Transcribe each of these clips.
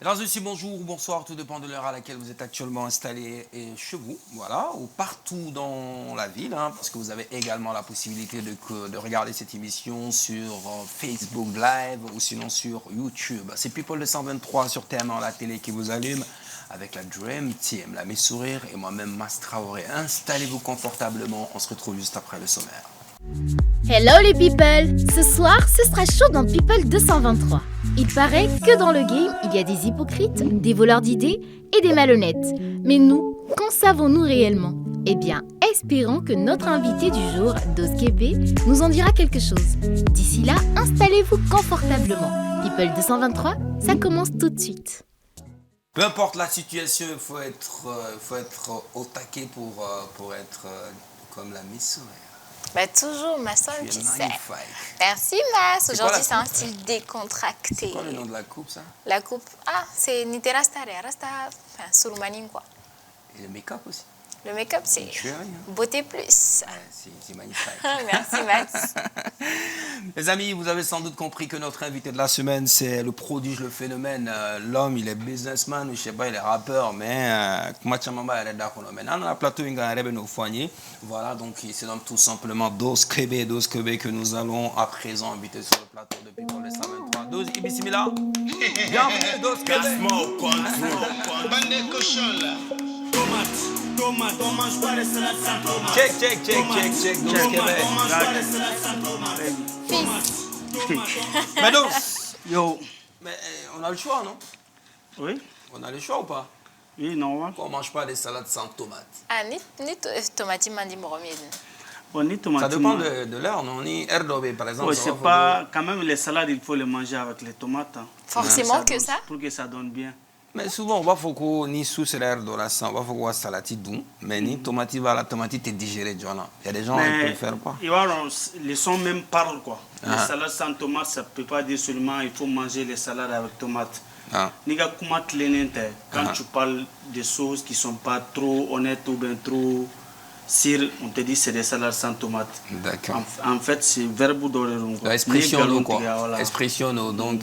Mesdames et messieurs, bonjour, bonsoir, tout dépend de l'heure à laquelle vous êtes actuellement installé chez vous, voilà, ou partout dans la ville, hein, parce que vous avez également la possibilité de regarder cette émission sur Facebook Live ou sinon sur YouTube. C'est People de 123 sur TM1, la télé qui vous allume, avec la Dream Team, la Miss Sourire et moi-même, Mas Traoré. Installez-vous confortablement, on se retrouve juste après le sommaire. Hello les people! Ce soir, ce sera chaud dans People 223. Il paraît que dans le game, il y a des hypocrites, des voleurs d'idées et des malhonnêtes. Mais nous, qu'en savons-nous réellement? Eh bien, espérons que notre invité du jour, Doskebe, nous en dira quelque chose. D'ici là, installez-vous confortablement. People 223, ça commence tout de suite. Peu importe la situation, il faut être au taquet pour être comme la Miss Sourire. Bah toujours, ma soeur, Tu es tu sais. magnifique. Merci, Mas. C'est quoi Aujourd'hui, la c'est un coupe? style décontracté. C'est quoi le nom de la coupe, ça? La coupe, c'est Nitera Stare, Rasta, enfin, Surumanin, quoi. Et le make-up aussi. Le make-up, c'est Tu es rien. beauté plus. Ouais, c'est magnifique. Merci, Max. Les amis, vous avez sans doute compris que notre invité de la semaine, c'est le prodige, le phénomène. L'homme, il est businessman, je sais pas, il est rappeur, mais comment tu m'as dit d'accord, mais dans la plateau, il y a un nos foyers. Voilà, donc il se nomme tout simplement Doskebe que nous allons à présent inviter sur le plateau de People de 123. Doz Ibissimila. Bienvenue, Doskebe. Check, Doskebe. Mais Dos, Yo, mais on a le choix, non? oui, On a le choix ou pas? oui, normal. On mange pas des salades sans tomates. Ni tomati mandi moromien. Bon, ni tomate. Ça dépend de l'heure, non? Ni erdobé, par exemple. Oui, ça c'est va, pas. Quand même, les salades, il faut les manger avec les tomates. Hein. Forcément que donne- ça. Pour que ça donne bien. Mais souvent, on va faire que ni sous l'air de la sang, on va faire que salade doux, mais ni tomate, la tomate est digérée, Joanna. Il y a des gens qui ne préfèrent pas. Et voilà, les sons même parlent quoi. Ah. Les salades sans tomate, ça ne peut pas dire seulement il faut manger les salades avec tomate. Ah. Niga kumat lenente, quand tu parles de choses qui ne sont pas trop honnêtes ou bien trop sires, on te dit c'est des salades sans tomate. D'accord. En fait, c'est verbe d'origine. Expression, nous, quoi. Expression, nous. Donc,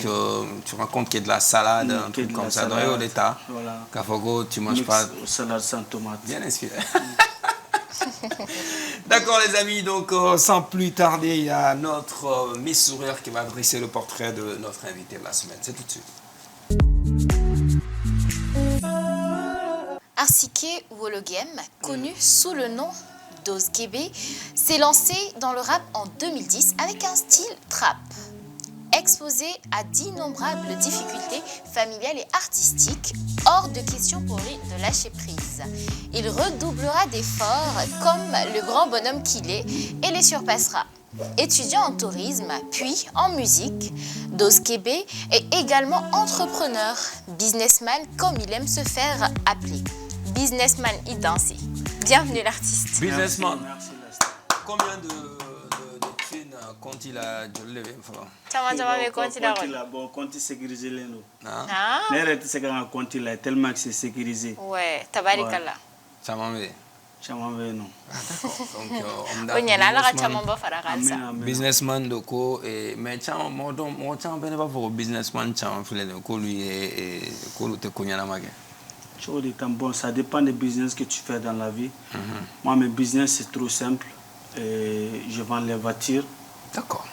tu racontes qu'il y a de la salade, un qu'il y a truc de comme la ça, dans salade, l'état. voilà. Kafogo, tu manges Mix pas. salade sans tomate. Bien inspiré. D'accord les amis, donc sans plus tarder, il y a notre Miss Sourire qui va dresser le portrait de notre invité de la semaine. C'est tout de suite. Arsike Wologem, connu sous le nom Doskebe, s'est lancé dans le rap en 2010 avec un style trap. Exposé à d'innombrables difficultés familiales et artistiques, hors de question pour lui de lâcher prise. Il redoublera d'efforts comme le grand bonhomme qu'il est et les surpassera. Étudiant en tourisme, puis en musique, Doskebe est également entrepreneur, businessman comme il aime se faire appeler. Businessman et dansé. Bienvenue l'artiste. Businessman, Merci, Lester. combien de thunes compte-il à levé? Bon, compte sécurisé les nous. Ah, N'errez c'est qu'un compte là tellement que c'est sécurisé. ouais, tabarikala. Ça m'en met. Chaman ve non. Donc, Onyala la chama ba faragalsa. Amen, amen. businessman de ko mais tiens moi tiens ben pas pour businessman tiens file de ko lui et ko te konyana mage. Chose étant bon, ça dépend des business que tu fais dans la vie. Moi, mes business, c'est trop simple. Je vends les voitures, D'accord.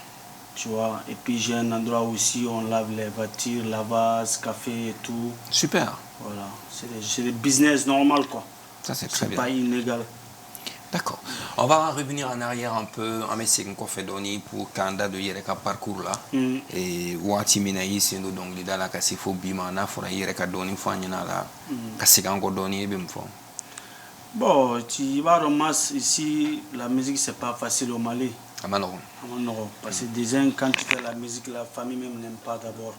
tu vois. Et puis, j'ai un endroit aussi où on lave les voitures, lavage, café et tout. Super. Voilà. C'est des business normal, quoi. Ça c'est très C'est bien. pas illégal. D'accord. On va revenir en arrière un peu en message qu'on fait donner pour candidat de Yereka parcours là. Et wati mina ici nous donc dans la kasifo bima na fora Yereka doni fanyana la kasigango doni e bimfo. Bon, tu vas ramasser ici, la musique, c'est pas facile au Mali. Amano. Non, parce que déjà, quand tu fais la musique, la famille même n'aime pas d'abord.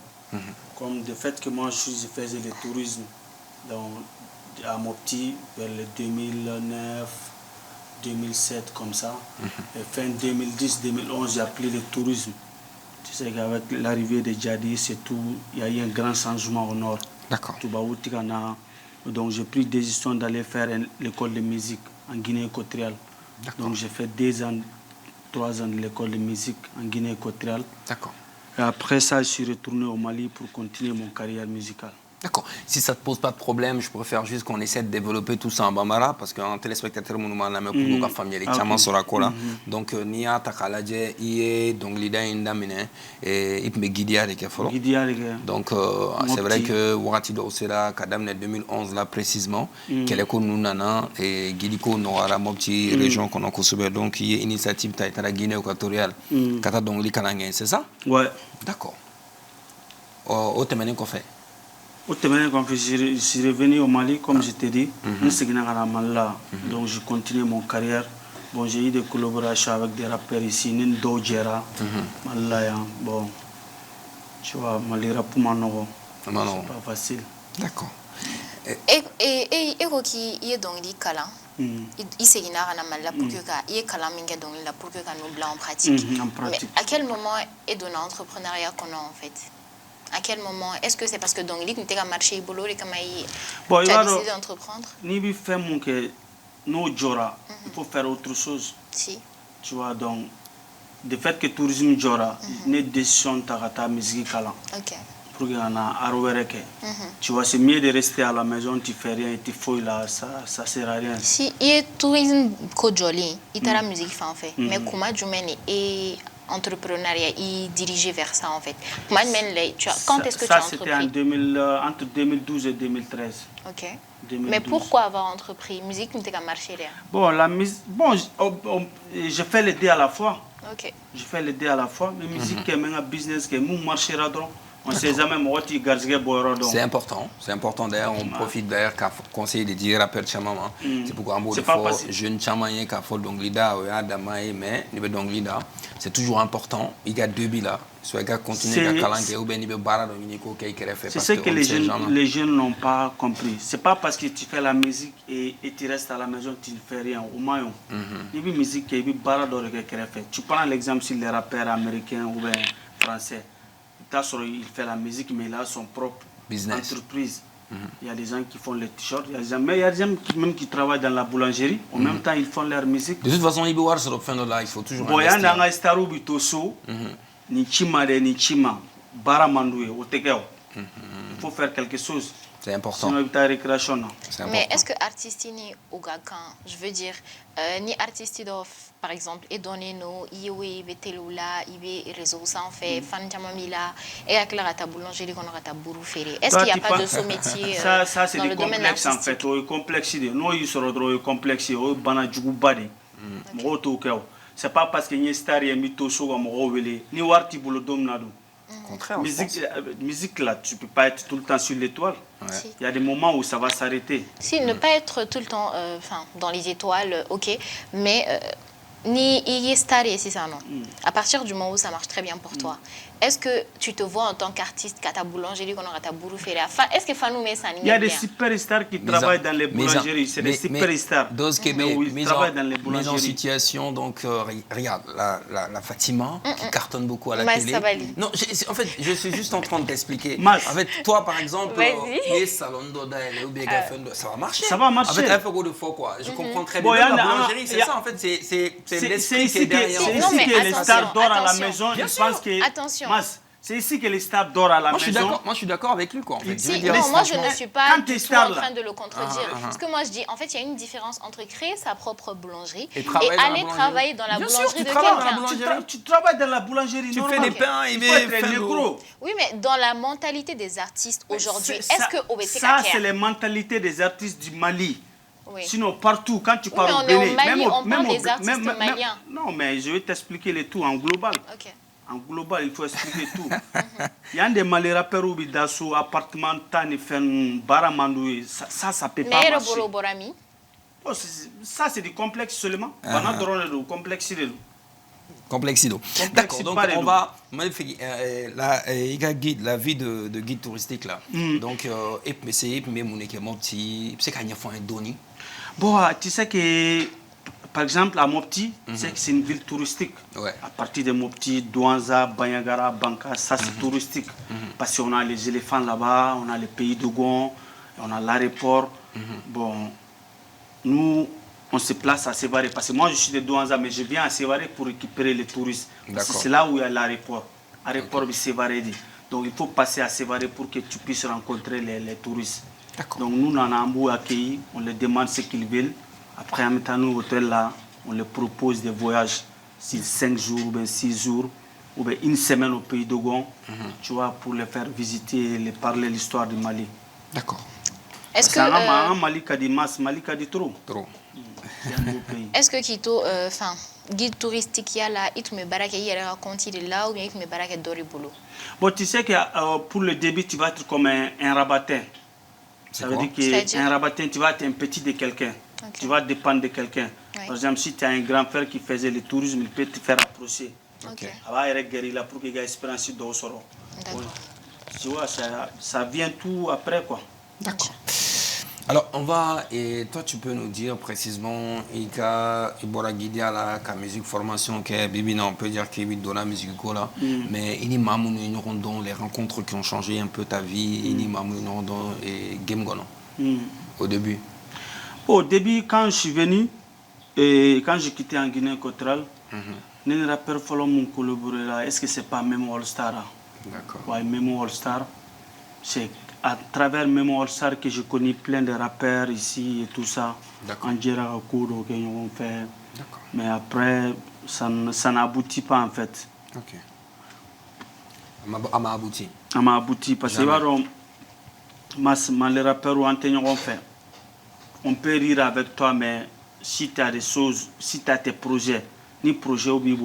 Comme le fait que moi, je faisais le tourisme donc, à Mopti vers le 2009, 2007, comme ça. Et fin 2010, 2011, j'ai appelé le tourisme. Tu sais qu'avec l'arrivée des djihadistes, c'est tout, il y a eu un grand changement au nord. D'accord. Donc j'ai pris décision d'aller faire l'école de musique en Guinée équatoriale. Donc j'ai fait 3 ans de l'école de musique en Guinée équatoriale. D'accord. Et après ça, je suis retourné au Mali pour continuer mon carrière musicale. D'accord. Si ça ne te pose pas de problème, je préfère juste qu'on essaie de développer tout ça en Bambara parce qu'un téléspectateur, mon nom est pour la famille, les chamans sur la cola. Donc, Nia Takaladje, Ié, donc Lida Indamine, et Ipme Guidia de Kefolo. Donc, c'est vrai que Warati Dosera, Kadam 2011, là précisément, qu'elle est connue Nana, et Guidiko Noara, Mopti, région qu'on a consommé. Donc, il y a une initiative qui a été la Guinée équatoriale, Kata Dongli Kanangé, c'est ça? Ouais. D'accord. Au Temene qu'on fait? Je suis revenu au Mali, comme je t'ai dit. Donc, je continue mon carrière. Bon, j'ai eu des collaborations avec des rappeurs ici, Nindo Djera, Malaya. Bon, tu vois, Mali rap c'est pas facile. D'accord. Et Roki, il est donc dit Kala. Il s'est dit Mala pour que il est Kala Minga donc là pour que nous blanc en pratique. Mais à quel moment est donné l'entrepreneuriat qu'on a en fait? À quel moment? Est-ce que c'est parce que donc il a marché bolo et comme tu as décidé d'entreprendre? Ni bi fait mon que nous Jora, il faut faire autre chose. Si. Tu vois donc de fait que tourisme Jora, une décision ta musique Kala. OK. Pour que na arwereke. Tu vois, c'est mieux de rester à la maison, tu fais rien, tu fouilles là, ça sert à rien. Si il y a tourisme Kojoli, il a la musique en fait. Mais comment tu mènes et entrepreneuriat, il dirigeait vers ça en fait. Quand est-ce que tu as entrepris? Ça, c'était entre 2012 et 2013. Ok. 2012. Mais pourquoi avoir entrepris? Musique ne t'a marché rien. Bon, la musique, bon, je fais les deux à la fois. Ok. Je fais les deux à la fois. Mais musique, c'est un business qui marchera donc. On ne sait jamais c'est important d'ailleurs, on profite d'ailleurs qu'à conseiller de dire rappel chamama. C'est pourquoi un mot de fort, jeune chamayen qu'à fort donc lida ou adamaye mais niveau donc lida, c'est toujours important. Il y a deux bilas, soit gars continuer à calanguer ou bien il bara donc nico qui fait. C'est ce que les jeunes n'ont pas compris. C'est pas parce que tu fais la musique et tu restes à la maison tu ne fais rien au maillon. Il y a musique qui est bara donc qui fait. Tu prends l'exemple sur les rappeurs américains ou bien français. Il fait la musique, mais il a son propre entreprise. Il y a des gens qui font les t-shirts, mais il y a des gens même qui travaillent dans la boulangerie. En même temps, ils font leur musique. De toute façon, il faut toujours investir. Il y a un staru bitoso, ni chima de ni chima, baramandoué, otekeo. Il faut faire quelque chose. C'est important. Sinon, il y a récréation. Mais est-ce que artiste ni Ougakan, je veux dire, ni artiste par exemple, et donné nos iwe betelula, ibe réseau sans fait, fan jamamila, et avec la rata boulangerie qu'on aura ta bourou ferré. Est-ce qu'il n'y a pas de sous-métier ça c'est des complexes en fait, au complexe nous ils seront trop complexes, au banadjou badi, moto kao. C'est pas parce qu'il y a star et mytho so comme revélé, ni warti boulot domnado. Contraire. Musique là, tu peux pas être tout le temps sur l'étoile. Si. Il y a des moments où ça va s'arrêter. Si, ne pas être tout le temps dans les étoiles, ok, mais ni y star et c'est ça non. À partir du moment où ça marche très bien pour toi, est-ce que tu te vois en tant qu'artiste qu'à ta boulangerie qu'on aura ta bourou fait là? Est-ce que Fanou met ça? Il y a des superstars qui travaillent dans les boulangeries, c'est des superstars. Ils travaillent dans les boulangeries. Mise en situation, donc regarde, la Fatima qui cartonne beaucoup à la télé. Non, en fait, je suis juste en train de t'expliquer. En fait, toi par exemple, les salons ça va marcher. Ça va marcher. En fait, il faut de fois quoi. Je comprends très bien. La boulangerie, c'est ça en fait, c'est l'esprit qui est derrière. C'est ici que les stars dorment à la maison. Je pense que attention. C'est ici que les stars dorment à la maison. Moi, je suis d'accord avec lui, quoi. En fait. Non, moi, je ne suis pas du tout en train de le contredire. Parce que moi, je dis, en fait, il y a une différence entre créer sa propre boulangerie et aller travailler dans la boulangerie de quelqu'un. Tu travailles dans la boulangerie. Tu fais des pains et des négros. Oui, mais dans la mentalité des artistes aujourd'hui, est-ce que OBC ça, c'est la mentalité des artistes du Mali. Oui. Sinon, partout, quand tu parles au Bénin, même des artistes maliens. Non, mais je vais t'expliquer le tout en global. Ok. En global, il faut expliquer tout. Il y a des Mali rappeurs où ils sont appartement, tani, fen, baramandou, ça peut pas marcher. Oh, ça, c'est du complexe seulement. Pendant le complexe. Complexido. D'accord, donc on va la vie de guide touristique là. Donc, bon, tu sais que, par exemple, à Mopti, c'est une ville touristique. Ouais. À partir de Mopti, Douanza, Banyagara, Banka, ça c'est touristique. Parce qu'on a les éléphants là-bas, on a les pays de Gon, on a l'aéroport. Bon, nous, on se place à Sévaré. Parce que moi, je suis de Douanza, mais je viens à Sévaré pour récupérer les touristes. C'est là où il y a l'aéroport. L'aéroport de Sévaré. Donc il faut passer à Sévaré pour que tu puisses rencontrer les touristes. D'accord. Donc nous, on a un bout accueilli, on leur demande ce qu'ils veulent. Après, en mettant nous hôtel là, on leur propose des voyages, sur 5 jours, ou bien 6 jours, ou bien une semaine au pays d'Ogon, tu vois, pour les faire visiter et les parler l'histoire du Mali. D'accord. Est-ce que En Mali, il y a des masses, Mali, il y a des trop. Trop. C'est un beau pays. est-ce que Quito, enfin, guide touristique y a là, il te met baraka y a raconté de là ou bien il te met baraka d'ori boulot. Bon, tu sais que pour le début, tu vas être comme un rabattin. C'est Ça veut quoi? dire C'est-à-dire qu'un rabattin, tu vas être un petit de quelqu'un. Ok. Tu vas dépendre de quelqu'un. Oui. Par exemple, si tu as un grand frère qui faisait le tourisme, il peut te faire approcher. Ok. Avant, il guéri là pour qu'il y ait espérance de soro. D'accord. Tu vois, ça vient tout après, quoi. D'accord. Alors, on va, et toi, tu peux nous dire précisément, Ika, Ibora Guidia, la musique formation, que Bibi, on peut dire qu'il y a la musique, là, mais il y a une rondon, les rencontres qui ont changé un peu ta vie, il y a une rondon et Game Gono, au début. Au début, quand je suis venu, et quand j'ai quitté en Guinée équatoriale, les rappeurs follow mon collaboré là, est-ce que c'est pas Memo All Star? D'accord. Ouais, Memo All Star. C'est à travers Memo All Star que je connais plein de rappeurs ici et tout ça. D'accord. En Djera Kodo, qu'ils ont fait. D'accord. Mais après, ça n'aboutit pas en fait. Ok. À ma abouti. Ça m'a abouti parce que les rappeurs ont fait. On peut rire avec toi, mais si tu as des choses, si tu as tes projets, ni projet ou bien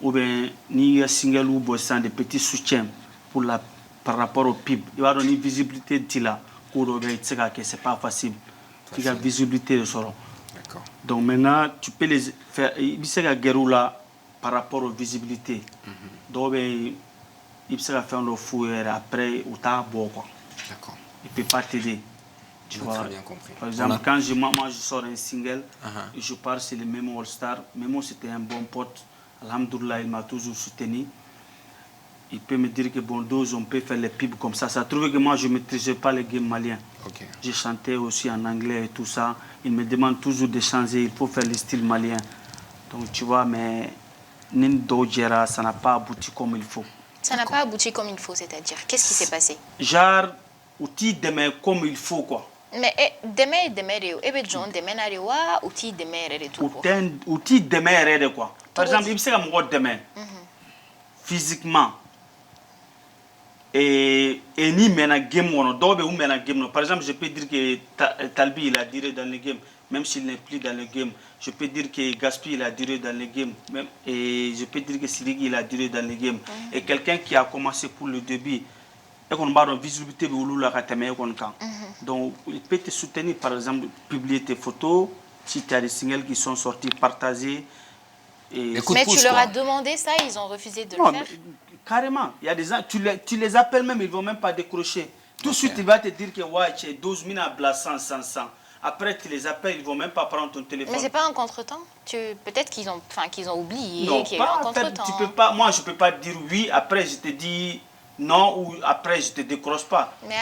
ou bien ni single ou bossant des petits soutiens pour par rapport au PIB, il va donner visibilité de là. C'est pas facile. Tu as visibilité de ça. D'accord. Donc maintenant, tu peux les faire. Il y a des là par rapport aux visibilités. Donc il y a faire le fou et après, ou t'as beau quoi. D'accord. Il ne peut pas t'aider. Tu J'ai vois. très bien compris. Par exemple, quand moi je sors un single, Uh-huh. je pars sur le Memo All Star. Memo c'était un bon pote. Alhamdoulilah, il m'a toujours soutenu. Il peut me dire que bon dose, on peut faire les pubs comme ça. Ça trouve que moi je ne maîtrisais pas les games maliens. Ok. J'ai chanté aussi en anglais et tout ça. Il me demande toujours de changer. Il faut faire le style malien. Donc tu vois, mais Nindojera, ça n'a pas abouti comme il faut. Ça n'a pas abouti comme il faut, c'est-à-dire, qu'est-ce qui s'est passé? Genre, outil demain comme il faut quoi. Mais demain, et bien John, demain, outil demain, et tout. Outil demain, quoi. Par exemple, il sait que demain, physiquement, et ni mena game ou mena game. Par exemple, je peux dire que Talbi il a duré dans le game, même s'il n'est plus dans le game. Je peux dire que Gaspi il a duré dans le game, même, et je peux dire que Sirigi il a duré dans le game. Et quelqu'un qui a commencé pour le début, et qu'on a une visibilité donc il peut te soutenir, par exemple, publier tes photos, si tu as des singles qui sont sortis, partager. Et Mais tu leur as demandé ça, ils ont refusé de le faire. Carrément, il y a des gens, tu les appelles même, ils ne vont même pas décrocher. Tout de suite, il va te dire que ouais, tu es 12 000 à blas 100. Après, tu les appelles, ils ne vont même pas prendre ton téléphone. Mais ce n'est pas un contretemps. Peut-être qu'ils ont oublié qu'il y a eu pas, un contretemps. tu peux pas, moi, je ne peux pas dire oui, après je te dis non, ou après je ne te décroche pas. Mais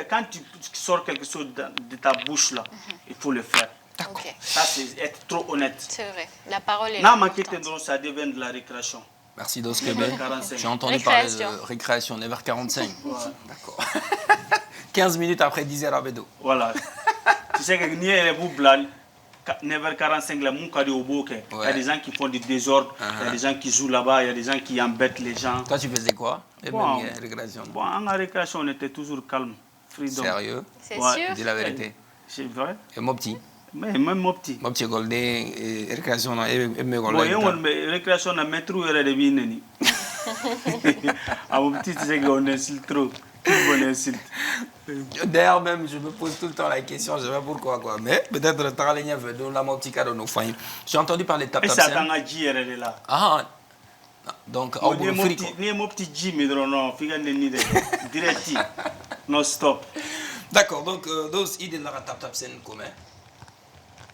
quand tu sors quelque chose de ta bouche, là, il faut le faire. D'accord. Okay. Ça, c'est être trop honnête. C'est vrai. La parole est là. Ça devient de la récréation. Merci Doskebe. 45. J'ai entendu parler de récréation, 9h45. Ouais. D'accord. 15 minutes après 10h à Bédo. Voilà. Tu sais que ni les boubles, 9h45, la moukadi au bouquet. Il y a des gens qui font du désordre, il y a des gens qui jouent là-bas, il y a des gens qui embêtent les gens. Toi, tu faisais quoi? Récréation. Bon, en récréation, on était toujours calme. Freedom. Sérieux? C'est sûr? Dis la vérité. C'est vrai. Et mon petit? Mais même mon petit. Mon petit Goldé, récréation, et mes Goldé. Bon, récréation, on a mis trop de vie. À mon petit, tu sais qu'on insulte trop. D'ailleurs, même, je me pose tout le temps la question, je ne sais pas pourquoi, quoi. Mais peut-être le temps de la mon petit cadeau, nos familles. J'ai entendu parler de tap tap. Et ça, dans la GR, elle est là. Ah, donc, au bout de mon petit Jim, non, direct, non stop. D'accord, donc, dos idées de la tap tap scène commun.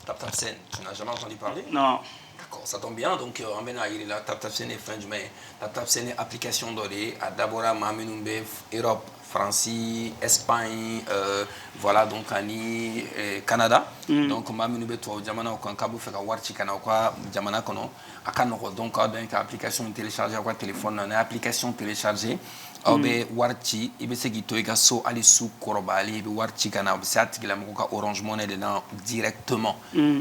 Tap tap scène, tu n'as jamais entendu parler? Non. D'accord, ça tombe bien. Donc, en venant, il est là, tap tap scène est fin du mai. Tap tap scène est application dorée. À d'abord, Mamenumbe, Europe, France, Espagne, voilà, donc ani Canada. Donc, ma minube to jamana ko kabu fe ka warti kana ko jamana kono akano donc donc application télécharger quoi téléphone na application télécharger be warti ibe segi to ka so ali su korobali be warti kana be satgila mo ka Orange Money dedans directement.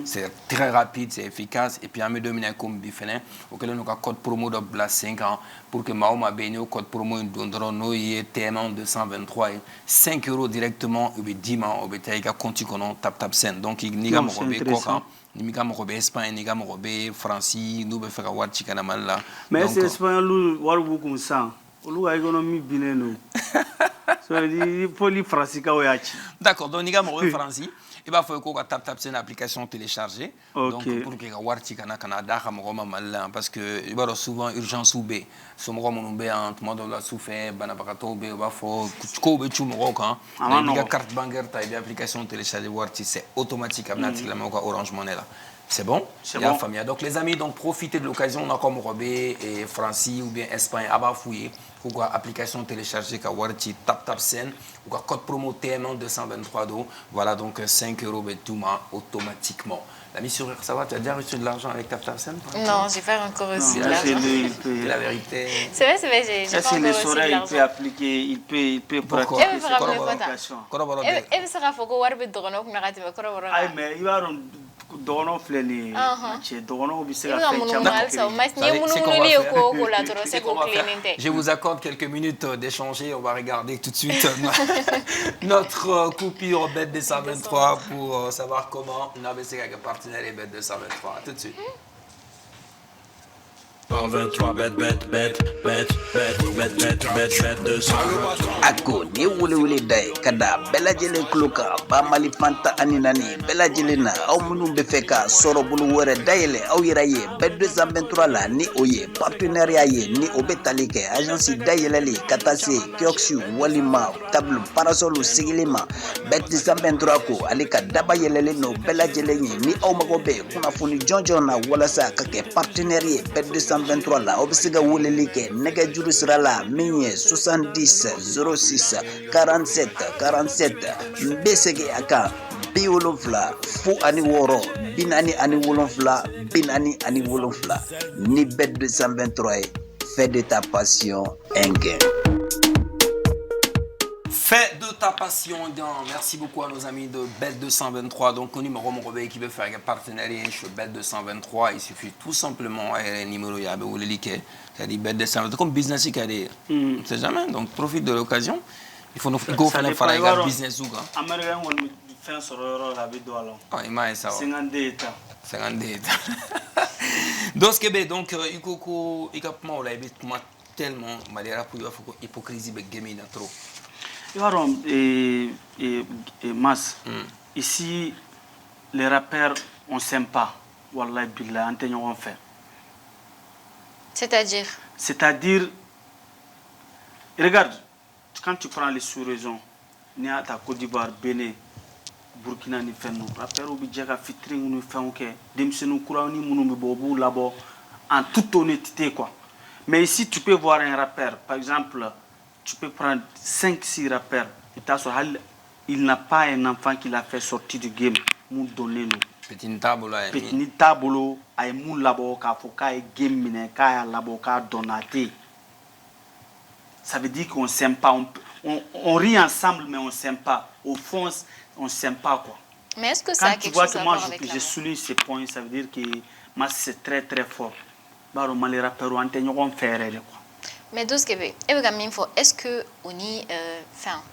C'est très rapide, c'est efficace et puis à me dominer comme bifene auquel nous ka code promo de bla 5 ans pour que Mahoma benio code promo ndondro no ye TM 223 5 € directement ou 10 mois ou taïga compte kono tap sen donc ni ga mo be ko ni ga mo be Espagne ni ga mo be France nous be faire warti kana mal là mais c'est espagnol lu war beaucoup ça olu ga économie bineno so di poli France ka oyachi d'accord donc ni ga mo be France il va falloir qu'on tap c'est une application téléchargée donc pour que warti kana da mo mal parce que il va souvent urgence ou b so mo mo be en mode la souffert bana bakato be va faut ko be tu mo kan ni ga carte bancaire ta application téléchargée warti c'est automatique automatiquement Orange Money là. C'est bon? C'est bon. Famille. Donc les amis, donc profitez de l'occasion, on a comme Robé et Francie ou bien Espagne, à bas fouiller. Pourquoi application téléchargée, Kawarti, tap sen, ou code promo TM 223 €. Voilà donc 5 € tout automatiquement. La mise sur ça va, tu as déjà reçu de l'argent avec tap sen? Non, j'ai pas encore reçu de l'argent. C'est la vérité. C'est vrai, j'ai pas encore reçu de l'argent. Il peut appliquer, il peut pratiquer. Et sera faut warbe dono ko nakati ba koroboro. Ay mais il va dono fleni che dono bi se la Je vous accorde quelques minutes d'échanger, on va regarder tout de suite notre coupure bête des 123 pour savoir comment on avait ses partenaires et bête de 123. Tout de suite. 123 bête 223. Ako ni wuli day kada bela jele kluka ba mali panta aninani bela jele na aw munum be feka soro bulu wore dayele aw yiraye bet 223 la ni oye partenariat ye ni obetalike agence dayele li katase kioxu walima table parasolu sigilima bet 223 ko alika daba yelele no bela jele ni aw magobe kuna funi jonjon na wala sa kake partenariat bet 223 la obisiga wulelike nega juru sira la minye 70 06 47 47 mbesege aka biolofla fu ani woro binani ani wolofla binani ani wolofla ni bet 223 fais de ta passion un gain. Fais de ta passion un gain. Merci beaucoup à nos amis de Bet 223. Donc, au numéro Robé qui veut faire un partenariat chez Bet 223, il suffit tout simplement un numéro Yabé ou le liquet. C'est-à-dire Bet 223 comme business qui a des. On ne sait jamais. Donc, profite de l'occasion. Il faut nous faire un business ou quoi. Américain, on fait sur l'euro la vidéo alors. Ah, il m'a ça. 50 états. 50 états. Donc, il faut que on l'a tellement malheur pour hypocrisie de gaming trop. Mas, ici, les rappeurs, on ne s'aime pas. Wallah billah, on fait. C'est-à-dire? C'est-à-dire, regarde, quand tu prends les sous-régions, Nia ta Côte d'Ivoire, Bénin, Burkina, ni fait nous. Rappeurs, ou bien fitring, nous fait ok. Demse nous courons, ni mounou bobo là-bas, en toute honnêteté quoi. Mais ici, tu peux voir un rappeur, par exemple. Tu peux prendre 5-6 rappeurs. Il n'a pas un enfant qui l'a fait sortir du game. Mou donner nous. Petit tableau. Petit tableau. Aïe mou labo ka foka e game mine ka labo ka donaté. Ça veut dire qu'on s'aime pas. On rit ensemble mais on s'aime pas. Au fond, on s'aime pas quoi. Mais est-ce que ça a quelque chose à voir avec je souligne ces points, ça veut dire que moi c'est très très fort. Baro les rappeurs ont été quoi. Mais est-ce que on y, enfin,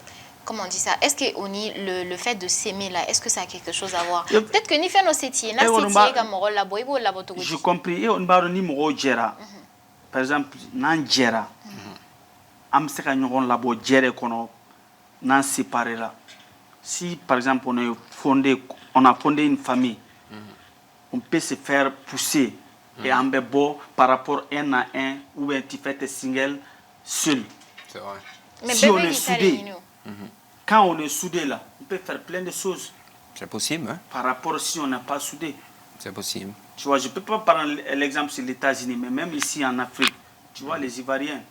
comment on dit ça? Est-ce que on y le fait de s'aimer là, est-ce que ça a quelque chose à voir? Peut-être que ni fait nos sétiers, na sétiers comme rôle la boy la boto. Je compris. Et on va ni mo gera. Par exemple, nan gera. Am se ka nyon la bo gere kono nan séparé là. Si par exemple on a fondé une famille, on peut se faire pousser. Et en beau par rapport 1 à 1 ou bien tu fais tes singles seul. C'est vrai. Mais si on est soudé, quand on est soudé là, on peut faire plein de choses. C'est possible. Hein? Par rapport si on n'est pas soudé. C'est possible. Tu vois, je ne peux pas prendre l'exemple sur les États-Unis, mais même ici en Afrique, tu vois, les Ivoiriens,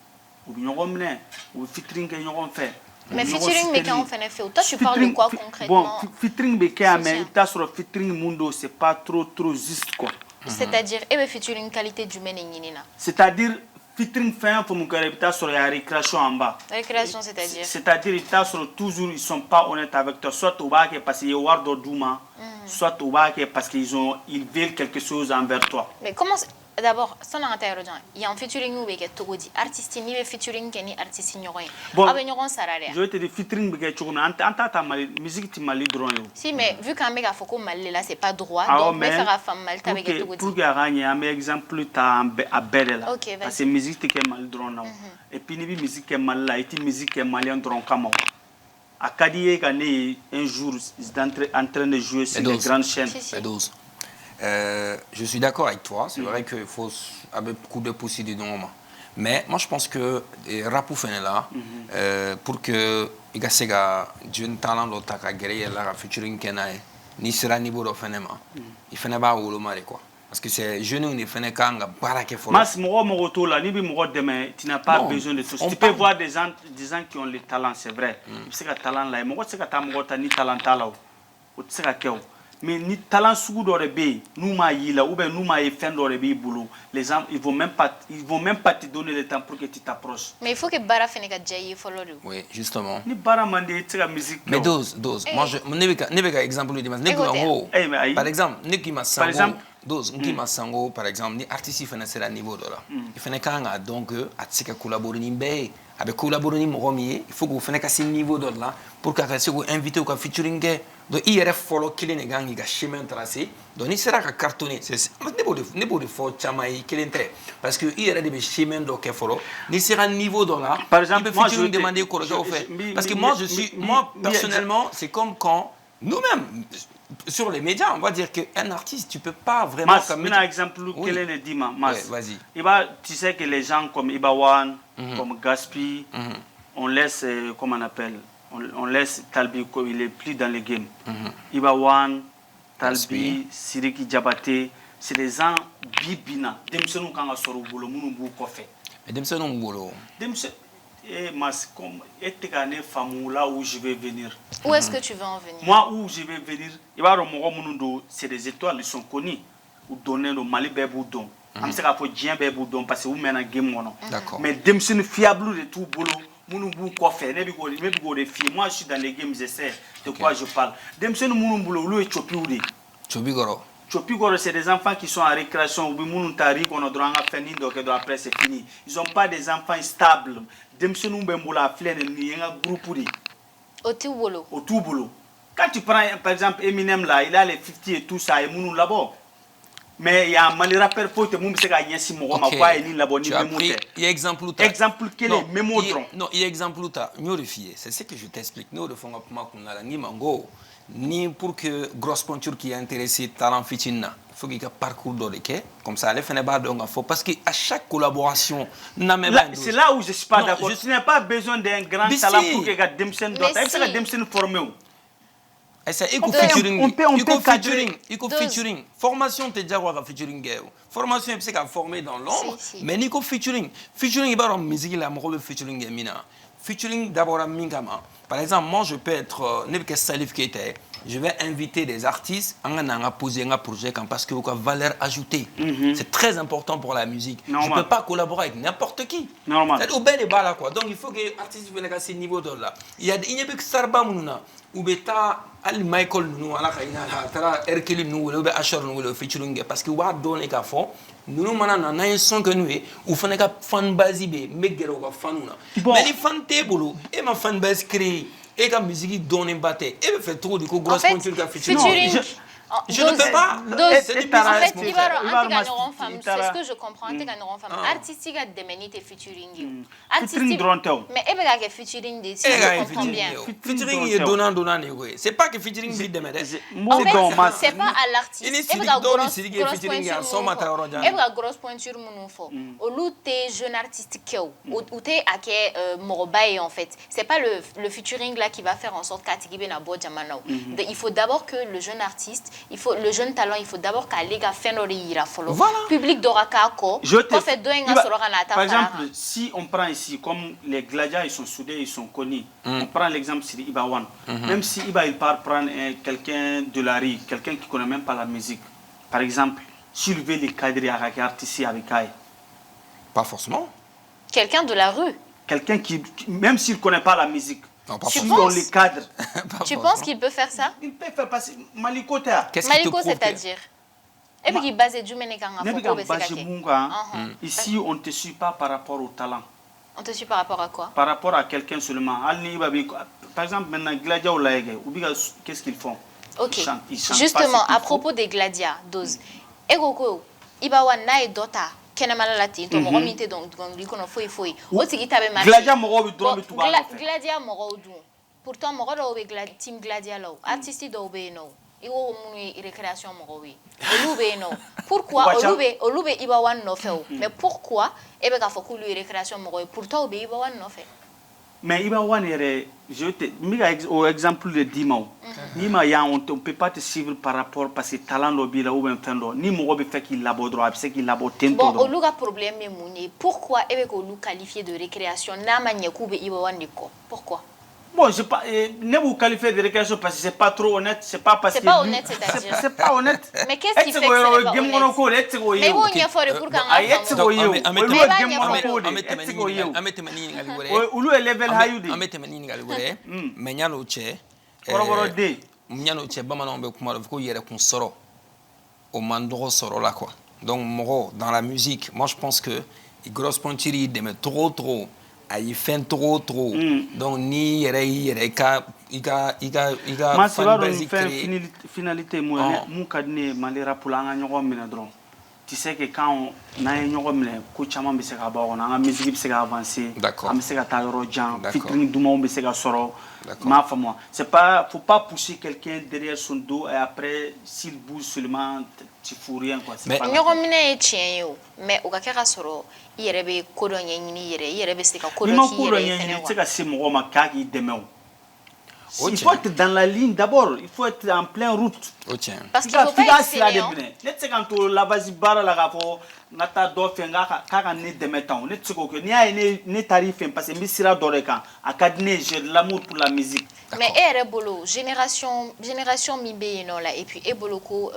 ou Nyogomne, ou Fitring que Nyogom fait, Mais featuring mais quand on fait un fait, toi tu parles de quoi concrètement? Bon, featuring beke mais il t'a sur featuring mundo c'est pas trop juste quoi. C'est-à-dire et featuring qualité du meninina. C'est-à-dire featuring fin pour mon caractère il t'a sur la récréation en bas. Récréation c'est-à-dire? C'est-à-dire il t'a sur toujours ils sont pas honnêtes avec toi soit au bas parce qu'il y a Wardo Douma, soit au bas parce qu'ils veulent quelque chose envers toi. Mais comment d'abord, ça n'a pas été il y a un featuring où il y a tout dit artiste ni featuring ni artiste ni rien. Bon, je vais te dire featuring beke chukuna anta musique ti mali drone yo. Si mais vu qu'un mec a faut qu'on mal là c'est pas droit donc mais faire femme mal avec tout dit. Pour gagner un exemple ta à belle là. OK, parce que musique ti ke mal drone et puis ni musique ke mal là et musique ke malien drone kama. A Kadie gagné un jour en train de jouer sur les grandes chaînes. Je suis d'accord avec toi, c'est vrai qu'il faut avec beaucoup de possibilités dans le moment. Mais moi je pense que rap ou là pour que il y ait un talent de ta carrière là featuring kenai ni sera niveau de phénomène il fait pas ou le mal quoi parce que c'est jeune on est fait quand baraka fort mas mo to là ni bi mo demain tu n'as pas besoin de tout tu peux voir des gens qui ont le talent c'est vrai c'est que talent là mo c'est que ta mo ta ni talent là ou c'est que mais ni talent sous d'orébé nous maïla ou bien nous maï fin d'orébé boulot les gens ils vont même pas te donner le temps pour que tu t'approches. Mais il faut que bara feneka jaye follow. Oui, justement. Ni bara mandé tu la musique. Mais dose moi je ne pas exemple de par exemple Niki Massango par exemple dose Niki Massango par exemple ni artiste fait à niveau de là il fait quand donc à ce que collaborer ni bé avec collaborer ni il faut que vous fassiez ce niveau de là pour que vous inviter au featuring donc il y a follow killing les gangs il y a chemin tracé donc il sera cartonné c'est ne peut faut chamaï killing très parce que il y a des chemins donc follow il sera niveau de là par exemple moi je demander quoi je fais parce que moi personnellement c'est comme quand nous-mêmes sur les médias on va dire qu'un artiste tu peux pas vraiment comme un exemple quel est le dima vas-y tu sais que les gens comme Ibawan comme Gaspi on laisse comment on appelle on laisse Talbi comme il est plus dans le game. Ibawan, Talbi, Siriki Diabaté, c'est des gens bibina. Demsenou kanga soro bolo munu bu kofe. Mais demsenou bolo. Mas comme était gagné famou là où je vais venir. Où est-ce que tu veux en venir? Moi où je vais venir, Ibaro Moro Munundo, c'est des étoiles, ils sont connus. Ou donner le Mali Beboudon. Am se ka fo dien Beboudon parce que vous mène un game mono. Mais demsenou fiable de tout bolo. Moi je suis dans les games, j'essaie de quoi je parle. Chopigoro, c'est des enfants qui sont en récréation. Après c'est fini. Ils n'ont pas des enfants stables. Au tout boulot. Quand tu prends par exemple Eminem là, il a les 50 et tout ça, et Mounou là-bas. Mais il y a un mal rappel pour te montrer que il y a exemple quel est non il y a exemple c'est ce que je t'explique nous le fond ni mango ni pour que grosse pointure qui est intéressé talent fitina faut qu'il y ait un parcours d'orike comme ça les fait pas donc faut parce que à chaque collaboration c'est là où je suis pas d'accord tu n'as pas besoin d'un grand talent pour que Demsen d'autres est-ce que Demsen formé et ça il featuring formation te déjà quoi featuring formation c'est qu'à former dans l'ombre mais ni featuring il va en musique la moi featuring mina featuring d'abord à Mingama par exemple moi je peux être n'importe Salif Keita je vais inviter des artistes à poser un projet parce que quoi valeur ajoutée c'est très important pour la musique je peux pas collaborer avec n'importe qui c'est au bel et bas là quoi donc il faut que artiste vienne à ce niveau de là il y a des sarba mununa ou beta al Michael nous ala kayna tara Hercule nous ou Asher nous featuring parce que wa donner ka fond nous manana na un son que nous ou fane ka fan base be megero ka fanuna mais les fan table et ma fan base créé et la musique donne batté et fait trop du coup grosse pointure ka featuring je ne peux pas. C'est du business. En fait, il va c'est ce que je comprends. Artistique a déménité featuring. Artistique. Mais il va que featuring des. Je comprends bien. Featuring est donnant. C'est pas que featuring vite déménité. En fait, c'est pas à l'artiste. Il va grosse pointure mon info. Au lieu de jeune artiste qui ou t'es à qui Morobaye en fait. C'est pas le featuring là qui va faire en sorte qu'Atigibé n'a pas de il faut d'abord que le jeune artiste le jeune talent, il faut d'abord qu'aller faire nos Voilà. public d'Orakako. Par exemple, si on prend ici, comme les gladiateurs, ils sont soudés, ils sont connus. On prend l'exemple sur Ibawan. Même si Iba, il part prendre quelqu'un de la rue, quelqu'un qui ne connaît même pas la musique. Par exemple, s'il veut les cadrer avec artistes avec Aïe. Pas forcément. Quelqu'un de la rue. Quelqu'un qui, même s'il ne connaît pas la musique, Non, pas si forcément. on les cadre, Tu penses qu'il peut faire ça? il peut faire passer Maliko Théa. Qu'est-ce qui te Maliko, prouve que- c'est-à-dire? Et puis il base du Ménékanga. Ici, on ne te suit pas par rapport au talent. On te suit par rapport à quoi? Par rapport à quelqu'un seulement. Par exemple, maintenant, Gladia ou Laïgue, qu'est-ce qu'ils font? Ok. Ils chantent Justement, pas ce qu'il à faut. propos des gladiateurs, dose. Egoko, Ibawa nae dota, kenemala lati, to moro mite donc likono foi foi. O tigi tabe marché. Gladia moro bi dron bi tuba. Gladia moro du. Pourtant moro do be team Gladia law. Artiste do be no. Iwo munu récréation moro wi. Olube no. Pourquoi olube Ibawa no fait? Mais pourquoi ebe ka foku lui récréation moro? Pourtant obe Ibawa no fait. Mais il va voir, je te mets au exemple de Dimao. Nima ya on ne peut pas te suivre par rapport parce que talent lobby là ou bien fendo. Ni mo fait qu'il labo droit, c'est qu'il labo tento. Bon, oluga problème est mouné. Pourquoi ebe ko lu qualifié de récréation na manye kube Ibawa ndiko? Pourquoi? Bon, je pas ne vous qualifiez de récréation parce que c'est pas trop honnête, c'est pas parce que c'est pas honnête, c'est-à-dire c'est pas honnête. Mais qu'est-ce qui fait que c'est pas honnête? Mais vous n'y faut pour quand donc dans la musique, moi je pense que Grosse Pontiri demet trop il fait trop donc ni iga ma c'est pas une finalité moi mon cadne malera pour la ñogo mena dron tu sais que quand on a ñogo mena ko chama be se ka ba on a musique be se ka avancer am se ka ta ro jan featuring duma be se ka soro ma famo c'est pas faut pas pousser quelqu'un derrière son dos et après s'il bouge seulement tu fous rien quoi mais ñogo mena e chien yo mais o ka ka soro yerebe kodo nyini yerebe se ka kodo ki yerebe se ka se mo ma ka ki demain. Il faut être dans la ligne d'abord, il faut être en pleine route. Parce qu'il faut pas exceller. Let's quand tu la vas bara la gafo nata do fenga ka ne demetan. Let's go que ni a ne tarif parce que misira doreka akadne j'ai de l'amour pour la musique. Mais bolo génération mibe non là et puis boloko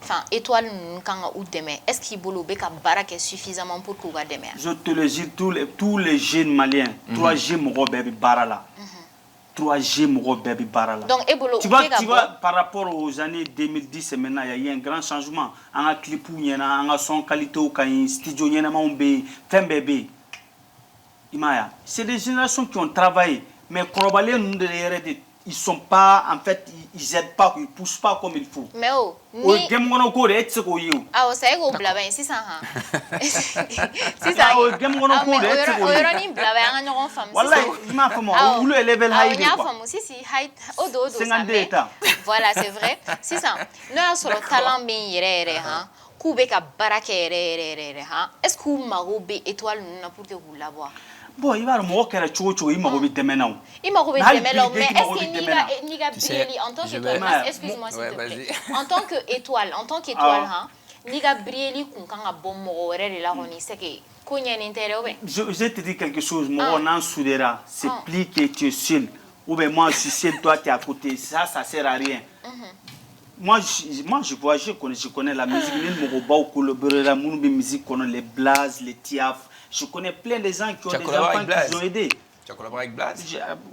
enfin étoile kanga ou demain. Est-ce qu'il bolo beka baraka suffisamment pour qu'on va demain? Je te le dis tous les jeunes maliens, 3G mo bébé barala. 3G Moro Baby Barala. Donc, tu vois, par rapport aux années 2010 et maintenant, il y a eu un grand changement. En a clip ou en a son qualité ou en studio, il y a un fin bébé. C'est des générations qui ont travaillé, mais ils sont pas, en fait, ils aident pas, ils poussent pas comme il faut. Mais oh, ni ah, ça est blabin, c'est ça hein. C'est ça. Oh, ni blabin, on a une femme. Voilà, il m'a fait moi. Où le level high si high odo. Voilà, c'est vrai. C'est ça. Nous sur le talent bien yere hein. Kubeka baraka yere hein. Est-ce que vous m'avez étoile pour que vous la voir? Bon, il va me moquer à Chocho, il m'a oublié de maintenant. Il m'a oublié de maintenant, mais est-ce que Niga Brieli, en tant qu'étoile, excuse-moi s'il te plaît, en tant qu'étoile, hein, Niga Brieli, quand on a bon mot, là, on y sait que Kounia n'intéresse. Je te dis quelque chose, moi, on en soudera, c'est plus que tu es seul, ou bien moi, je suis seul, toi, tu es à côté, ça sert à rien. Moi, je connais la musique, les blazes, les tiaf. Je connais plein de gens qui ont des enfants qui ont aidé. Tu as collaboré avec Blaze?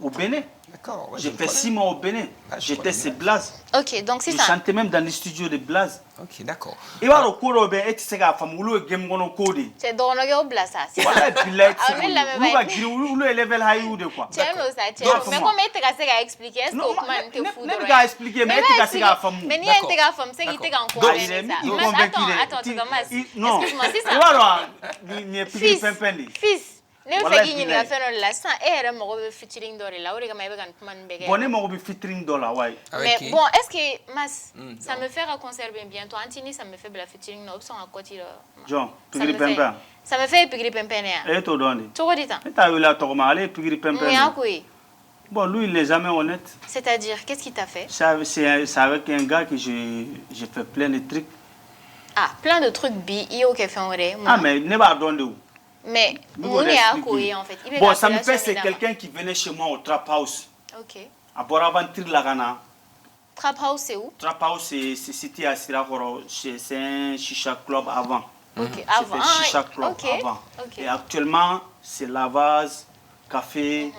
Au Bénin. D'accord. J'ai fait 6 mois au Bénin. J'étais chez Blaze. Ok, donc c'est ça. Je chantais même dans les studios de Blaze. Ok, d'accord. Et voilà, au Bénin, tu sais, c'est dans le Blaze, ça. Voilà, puis là, où le level high ou de quoi? Tiens, ça, tiens. Mais comment tu as expliqué? Est-ce que tu as fou? Tu as expliqué, mais tu as expliqué. Mais ni un tega femme, c'est qu'il était en cours. Attends, non. Excuse-moi, c'est ça. Voilà, fils. Ne fais qu'il n'y a fait un lassant et elle m'a featuring dans la oreille, mais elle m'a featuring dans la ouais. Mais bon, est-ce que Mas, ça me fait conserver bientôt? Antini, ça me fait la featuring non option à côté. Jean, pigri pempen. Ça me fait pigri pempen. Et toi donné. Tu vois dit ça? Tu as eu la tourma, allez pigri pempen. Oui, à quoi? Bon, lui, il n'est jamais honnête. C'est-à-dire, qu'est-ce qu'il t'a fait? C'est avec un gars que j'ai fait plein de trucs. Ah, plein de trucs Ah, mais ne va donner où? Mais, Nous, on on est à explique. Koé, en fait. Bon, ça me fait, c'est quelqu'un qui venait chez moi au Trap House. Ok. À Boraventure Lagana. Trap House, c'est où? Trap House, c'est situé à Sirakoro. C'est un chicha club avant. Ok, C'était chicha club avant. Ok. Et actuellement, c'est lavage, café.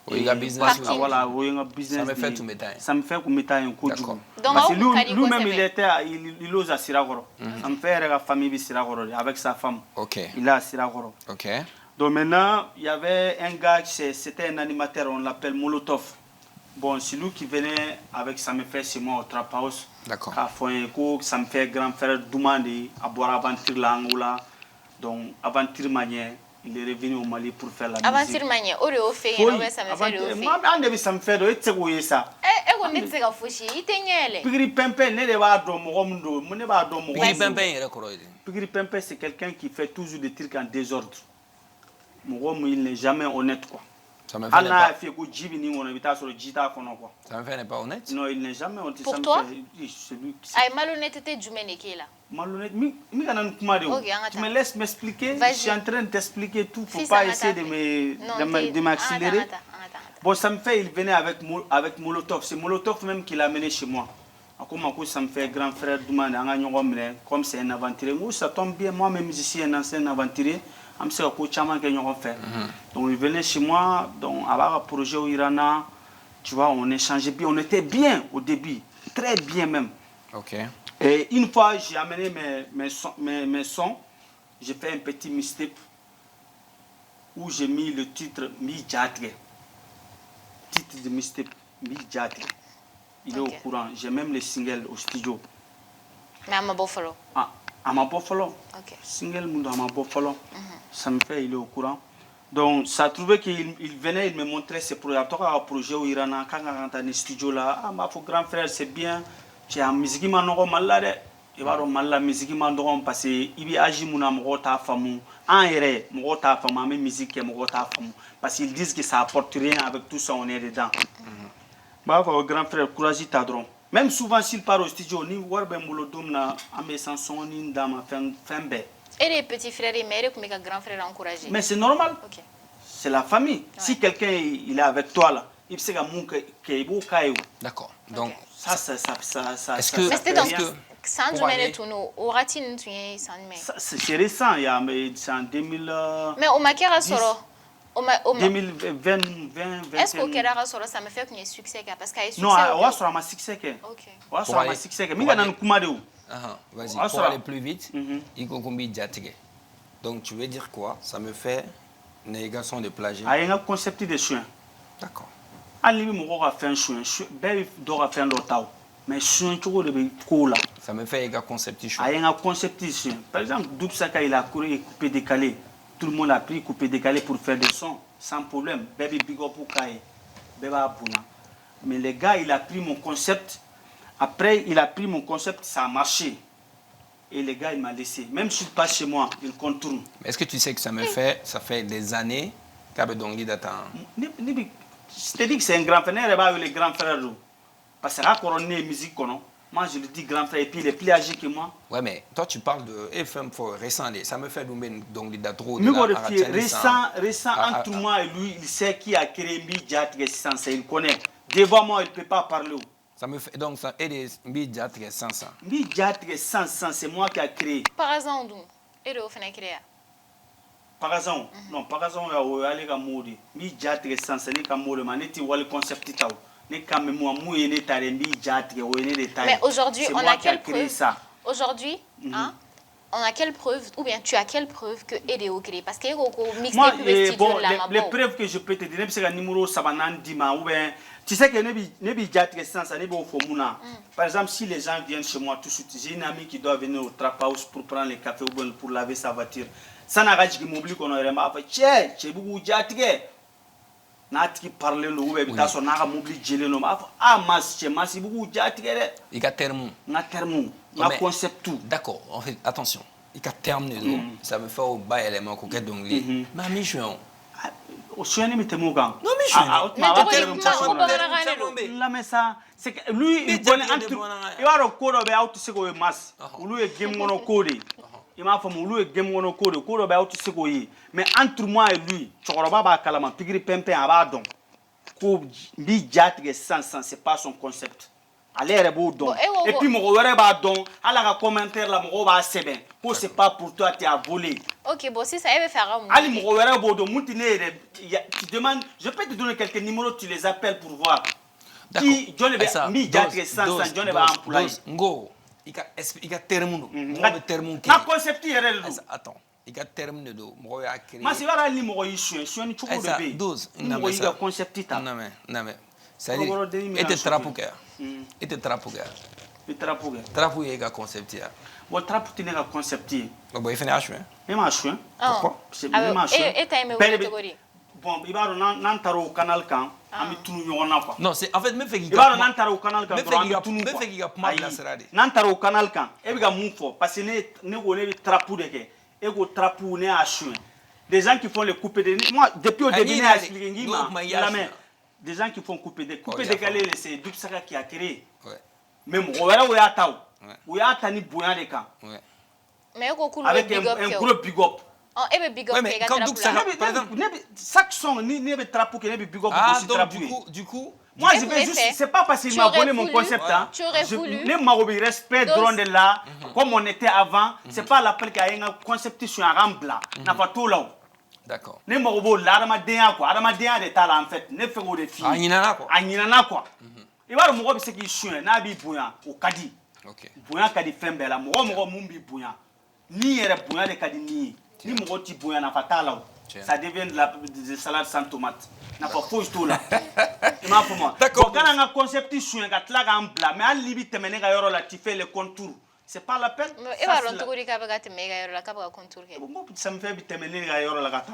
Oui, il y a business. Parking. Voilà, oui, il y a business. Ça me fait tout mettre. Ça me fait comme un coup de D'accord. Parce que Donc, lui-même, il ose à Sirakoro. Ça me fait la famille de Sirakoro avec sa femme. Ok. Il est à Sirakoro. Ok. Donc maintenant, il y avait un gars, c'était un animateur, on l'appelle Molotov. Bon, c'est lui qui venait avec ça me fait chez moi au Trap House. D'accord. Ça me fait grand frère Doumandi, à boire aventure là, Angola. Donc, aventure manière, il est revenu au Mali pour faire la musique. Aventure manière, Oreo fait, ça me fait Moi, ça me fait, et tu sais ça. On est de Fouchi, il t'est Pigri Pempe, ne va pas dormir, ne va pas dormir. Pigri Pempe, c'est quelqu'un qui fait toujours des trucs en désordre. Mon il n'est jamais honnête, quoi. Ça me fait pas honnête. Non, il n'est jamais honnête. Pour toi? Aïe, malhonnêteté du ménéké là. Malhonnête, tu me laisses m'expliquer. Je suis en train de t'expliquer tout. Il ne faut pas essayer de m'accélérer. Bon, ça me fait, il venait avec Molotov. C'est Molotov même qui l'a amené chez moi. Ça me fait grand frère Doumane, comme c'est un aventurier. Ça tombe bien, moi-même, je suis un ancien aventurier. Donc il venait chez moi, donc avec un projet au Irana, tu vois, on échangeait bien, on était bien au début, très bien même. Ok. Et une fois, j'ai amené mes sons, j'ai fait un petit mixtape où j'ai mis le titre Mi Jatre. Titre de mixtape Mi Jatre. Il est au courant, j'ai même les singles au studio. Mais à ma Buffalo. Ah, à ma Buffalo. Ok. Single Mundo à ma Buffalo. Ça me fait, il est au courant. Donc, ça trouvait qu'il venait, il me montrait ses projets. Il y a un projet au Iran, quand on est dans le studio là, ah, ma grand frère, c'est bien. Tu as un musique, il va y avoir la musique, parce qu'il y a agi mon amour, ta femme, en erreur, mon ta femme, ma musique, mon ta femme. Parce qu'ils disent que ça apporte rien avec tout ça, on est dedans. Bah, grand frère, courage, t'adrons. Même souvent, s'il part au studio, ni voir ben molodom na, ame sanson ni dama fembe. Et les petits frères et mères, comme les grands frères encouragés. Mais c'est normal. Okay. C'est la famille. Ouais. Si quelqu'un il est avec toi là, il sait que d'accord. Donc ça. Est-ce que c'était dans c'est récent, c'est en 2000. Mais au Makera Soro. 2020. Est-ce qu'au Kera Soro ça me fait qu'il y ait succès parce qu'il y a succès? Non, on va sur ma succès. OK. On va sur ma succès. Mais il y a un kumade où? Vas-y, pour aller plus vite, il faut qu'on donc tu veux dire quoi? Ça me fait négation de plagiat. Il y a un concept de chien. D'accord. Ali mo ko fait un chien, bébé doit faire l'autre. Mais chien tu le cola. Ça me fait un concept chien. Il y a un concept de chien. Par exemple, Doubsaka il a couru coupé décalé. Tout le monde a pris coupé décalé pour faire des sons sans problème. Bébé bigo pour Kaye. Bébé Abuna. Mais le gars il a pris mon concept. Après, il a pris mon concept, ça a marché. Et le gars, il m'a laissé. Même si je passe chez moi, il contourne. Est-ce que tu sais que ça fait des années qu'Abedongli d'attendre? Je te dis que c'est un grand frère, il va les grands frères. Parce que là, quand on est musique, moi je le dis grand frère, et puis il est plus âgé que moi. Ouais, mais toi tu parles de FM récent, ça me fait donc d'atro. Récent, entre moi et lui, il sait qui a créé Midjat 600, il connaît. Devant moi, il ne peut pas parler. Ça me fait donc ça et des Midjat 500. Midjat 500, c'est moi qui a créé. Par exemple, et le fait créer. Par exemple, non, par exemple, il y a les gamodi. Midjat 500, c'est les gamodi, mais n'est-il pas le concept tao. Mais aujourd'hui, on a quelle preuve? Aujourd'hui, on a quelle preuve, ou bien tu as quelle preuve que Edeo crée? Parce que moi, bon, les preuves que je peux te dire, c'est que numéro Sabanan Dima, ou bien, tu sais que Nebi Jatre Sans, ça n'est pas au Fomuna. Par exemple, si les gens viennent chez moi tout de suite, j'ai une amie qui doit venir au Trap House pour prendre le café ou pour laver sa voiture. Ça n'a pas dit que m'oublie qu'on aurait mal fait. Tché, beaucoup Jatre. Natki parle le web taso na ka mobili jele no ma mas che mas beaucoup Jatre. Il y a terme. Na terme, na concept tout. D'accord, attention. Il y a terme ça me fait au bas élément coquet d'onglet. Mami juin. Suani mi temugan. Non mais mais ça c'est que lui il connaît entre il va le code be out sego mas ulu e game ngono code il m'a fait ulu e game ngono code be out sego yi mais entre moi et lui chokoroba ba kalama pigri pempe aba don ko bi jatige sans c'est pas son concept aller rebo don et puis mo were ba don ala ka commentaire la mo ba seben ko c'est pas pour toi tu as volé. OK, bon si ça veut faire un Ali mo were bo do mutine tu demandes je peux te donner quelques numéros tu les appelles pour voir. Qui John be mi jatige sans John ba employé. Ngo il a terme na concept yere lu. Attends. Il y a terme de mo ya créer. Ma si wara li mo yi suoni chuko de be. Mo yi ga concept ta. Non mais ça dit était trapuka. Était trapuka. Et trapuka. Trapuka est concept ya. Bon trapuka n'est pas concept. Bon il fait un chouin. Même un chouin. Pourquoi? C'est même un chouin. Et t'as aimé catégorie. Bon, il va nan taro canal kan ami tunu yona quoi. Non, c'est en fait même fait qu'il va nan taro canal kan même fait qu'il a pas la serade. Nan taro canal kan e bi ga mun fo parce que ne go ne trapu de ke e go trapu ne a chouin. Des gens qui font les coupes de moi depuis au début ne a expliqué la main. Des gens qui font couper de calé c'est Dup Saka qui a créé. Ouais. Même on verra où ya taw. Où ya tani boyan de kan. Ouais. Mais ko cool avec un gros big up. Oh, et big up mais quand Dup Saka par exemple chaque son ni trapu que ne big up aussi trapu. Du coup moi je vais juste c'est pas parce qu'il m'a donné mon concept hein. Je ne m'a pas respect drone de là comme on était avant, c'est pas l'appel qu'il y a un concept sur un rambla. Na fa tout là. D'accord. Ne mo bo l'arama denya quoi, arama denya de tala en fait, ne fait go de filles. Anyinana quoi. Et voilà mo be ce qui chouin na bi boyan o kadi. OK. Boyan kadi fembe la mo mumbi boyan. Ni ere boyan de kadi ni mo ti boyan na fatala. Ça devient de salade sans tomate. Na pas fouille tout là. Et ma pour moi. D'accord. Quand on a concept chouin ka tla ga mbla, mais al libi temene ga yoro la ti fait les contours. C'est pas la peine. Ça me fait terminer la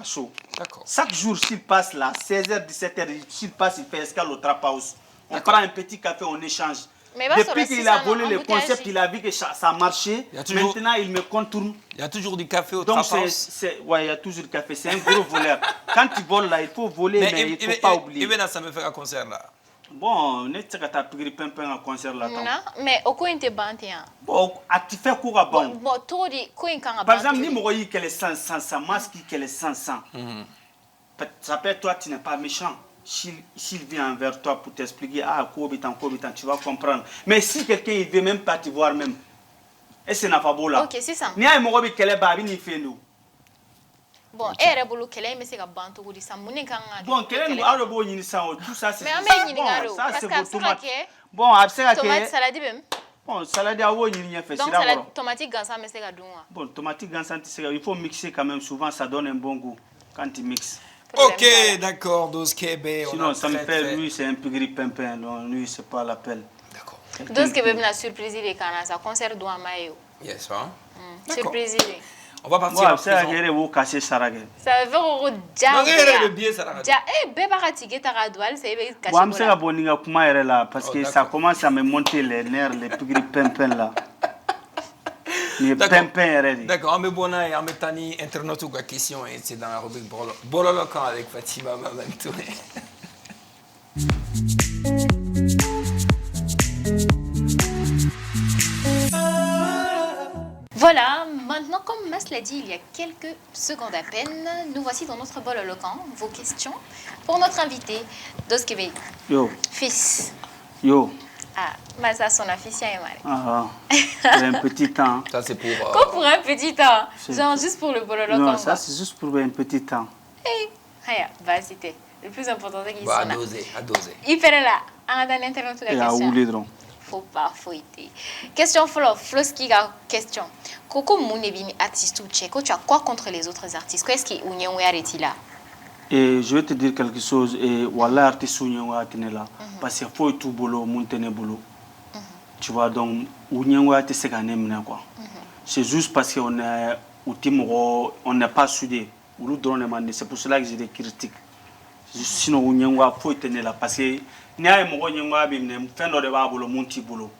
show. D'accord. Chaque jour, s'il passe là, 16h, 17h, s'il passe, il fait escale au trap house. On prend un petit café, on échange. Depuis qu'il a volé le concept, il a vu que ça marchait. Maintenant, il me contourne. Il y a toujours du café au trap house. Ouais, il y a toujours du café. C'est un gros voleur. Quand il vole là, il faut voler, mais il ne faut pas oublier. Et bien, ça me fait un concert là. Bon, on est à pigri pimpin en concert là. Mais au coin de bantia. Bon, tu fais quoi bon? Bon, toi dis coin quand par exemple, ni moi qui est sans masque qui est sans. Ça peut être toi tu n'es pas méchant. S'il vient vers toi pour t'expliquer quoi tu vas comprendre. Mais si quelqu'un il veut même pas te voir même, et c'est n'a pas beau là. OK, c'est ça. Ni a moi qui est babi ni fait nous. Bon, et rebolo kele mais c'est ka bantu ko di samune kan bon kele no aro bo nyini sa tout ça c'est bon ça c'est pour tomate bon après que tomate salade bem bon salade awo nyini fait donc salade tomate gansa mais c'est ka dunwa bon tomate gansa il faut mixer quand même souvent ça donne un bon goût quand tu mixes. OK, d'accord, Dos Kebe. Sinon ça me fait lui c'est un pigri pimpin non lui c'est pas l'appel. D'accord. Dos Kebe na surprise les kana ça concert do amayo. Yes, hein. Surprise. On va partir à présent. Ça veut dire le biais Sarage. Bébaratique ta radoual c'est caché. Moi c'est la boninga kuma là parce que ça commence à me monter les nerfs les pigri pimpin là. D'accord, mais bon, en mettant internaute ou question, c'est dans la rubrique Bololokan avec Fatima Mamantouré. Voilà, maintenant comme Mas l'a dit il y a quelques secondes à peine, nous voici dans notre Bololokan, vos questions pour notre invité, Dos Kebe. Yo. Fils. Yo. Ah, mais ça son officiel est mal. Un petit temps. Ça c'est pour. Quoi pour un petit temps? Genre juste pour le Bololokan. Non, ça c'est juste pour un petit temps. Eh, bah c'était le plus important c'est qu'il soit. À doser. Il fait là, en dans l'internet toute la question. Faut pas fouiller. Question Floski a question. Koko Mounebini artiste ou tchèque, tu as quoi contre les autres artistes? Qu'est-ce qui ou n'y arrêté là? Et je vais te dire quelque chose et voilà artiste ou n'y là parce qu'il faut tout boulot monter boulot. Tu vois donc ou n'y arrêté c'est quand même quoi. C'est juste parce qu'on est on n'est pas soudé. Ou drôle c'est pour cela que j'ai des critiques. Sinon ou n'y faut tenir là parce que ni ay mo nyi ngwa bi ne fendo de ba bolo munti bolo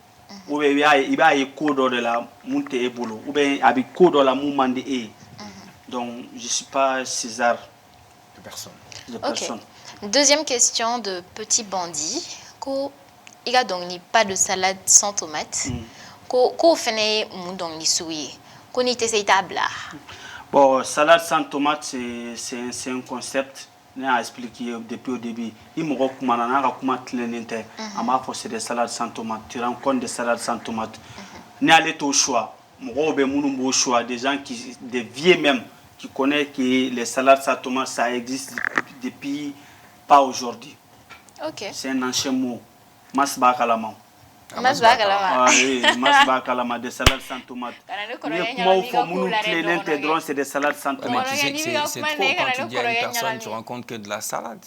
ou be iba y kodo de la munte e bolo ou be abi kodo la mu mande e donc je suis pas César de personne. de Ok. personnes. Deuxième question de petit bandit. Il y a donc pas de salade sans tomate. Ko fene mun donc ni souye. Ko ni tese tabla. Bon, salade sans tomate, c'est un concept. Je l'ai expliqué depuis au début. Il me recommande c'est des salades sans tomate. Tu rencontres des salades sans tomate. N'est allé au choix. Au choix. Des gens des vieux même, qui connaissent que les salades sans tomate, ça existe depuis pas aujourd'hui. Ok. C'est un ancien mot. Masba kalama. Masba kalama. Oui, masba kalama, des salades sans tomate. C'est des salades sans Ouais, mais tomate. tu sais que c'est trop quand tu dis à une personne, tu rencontres que de la salade.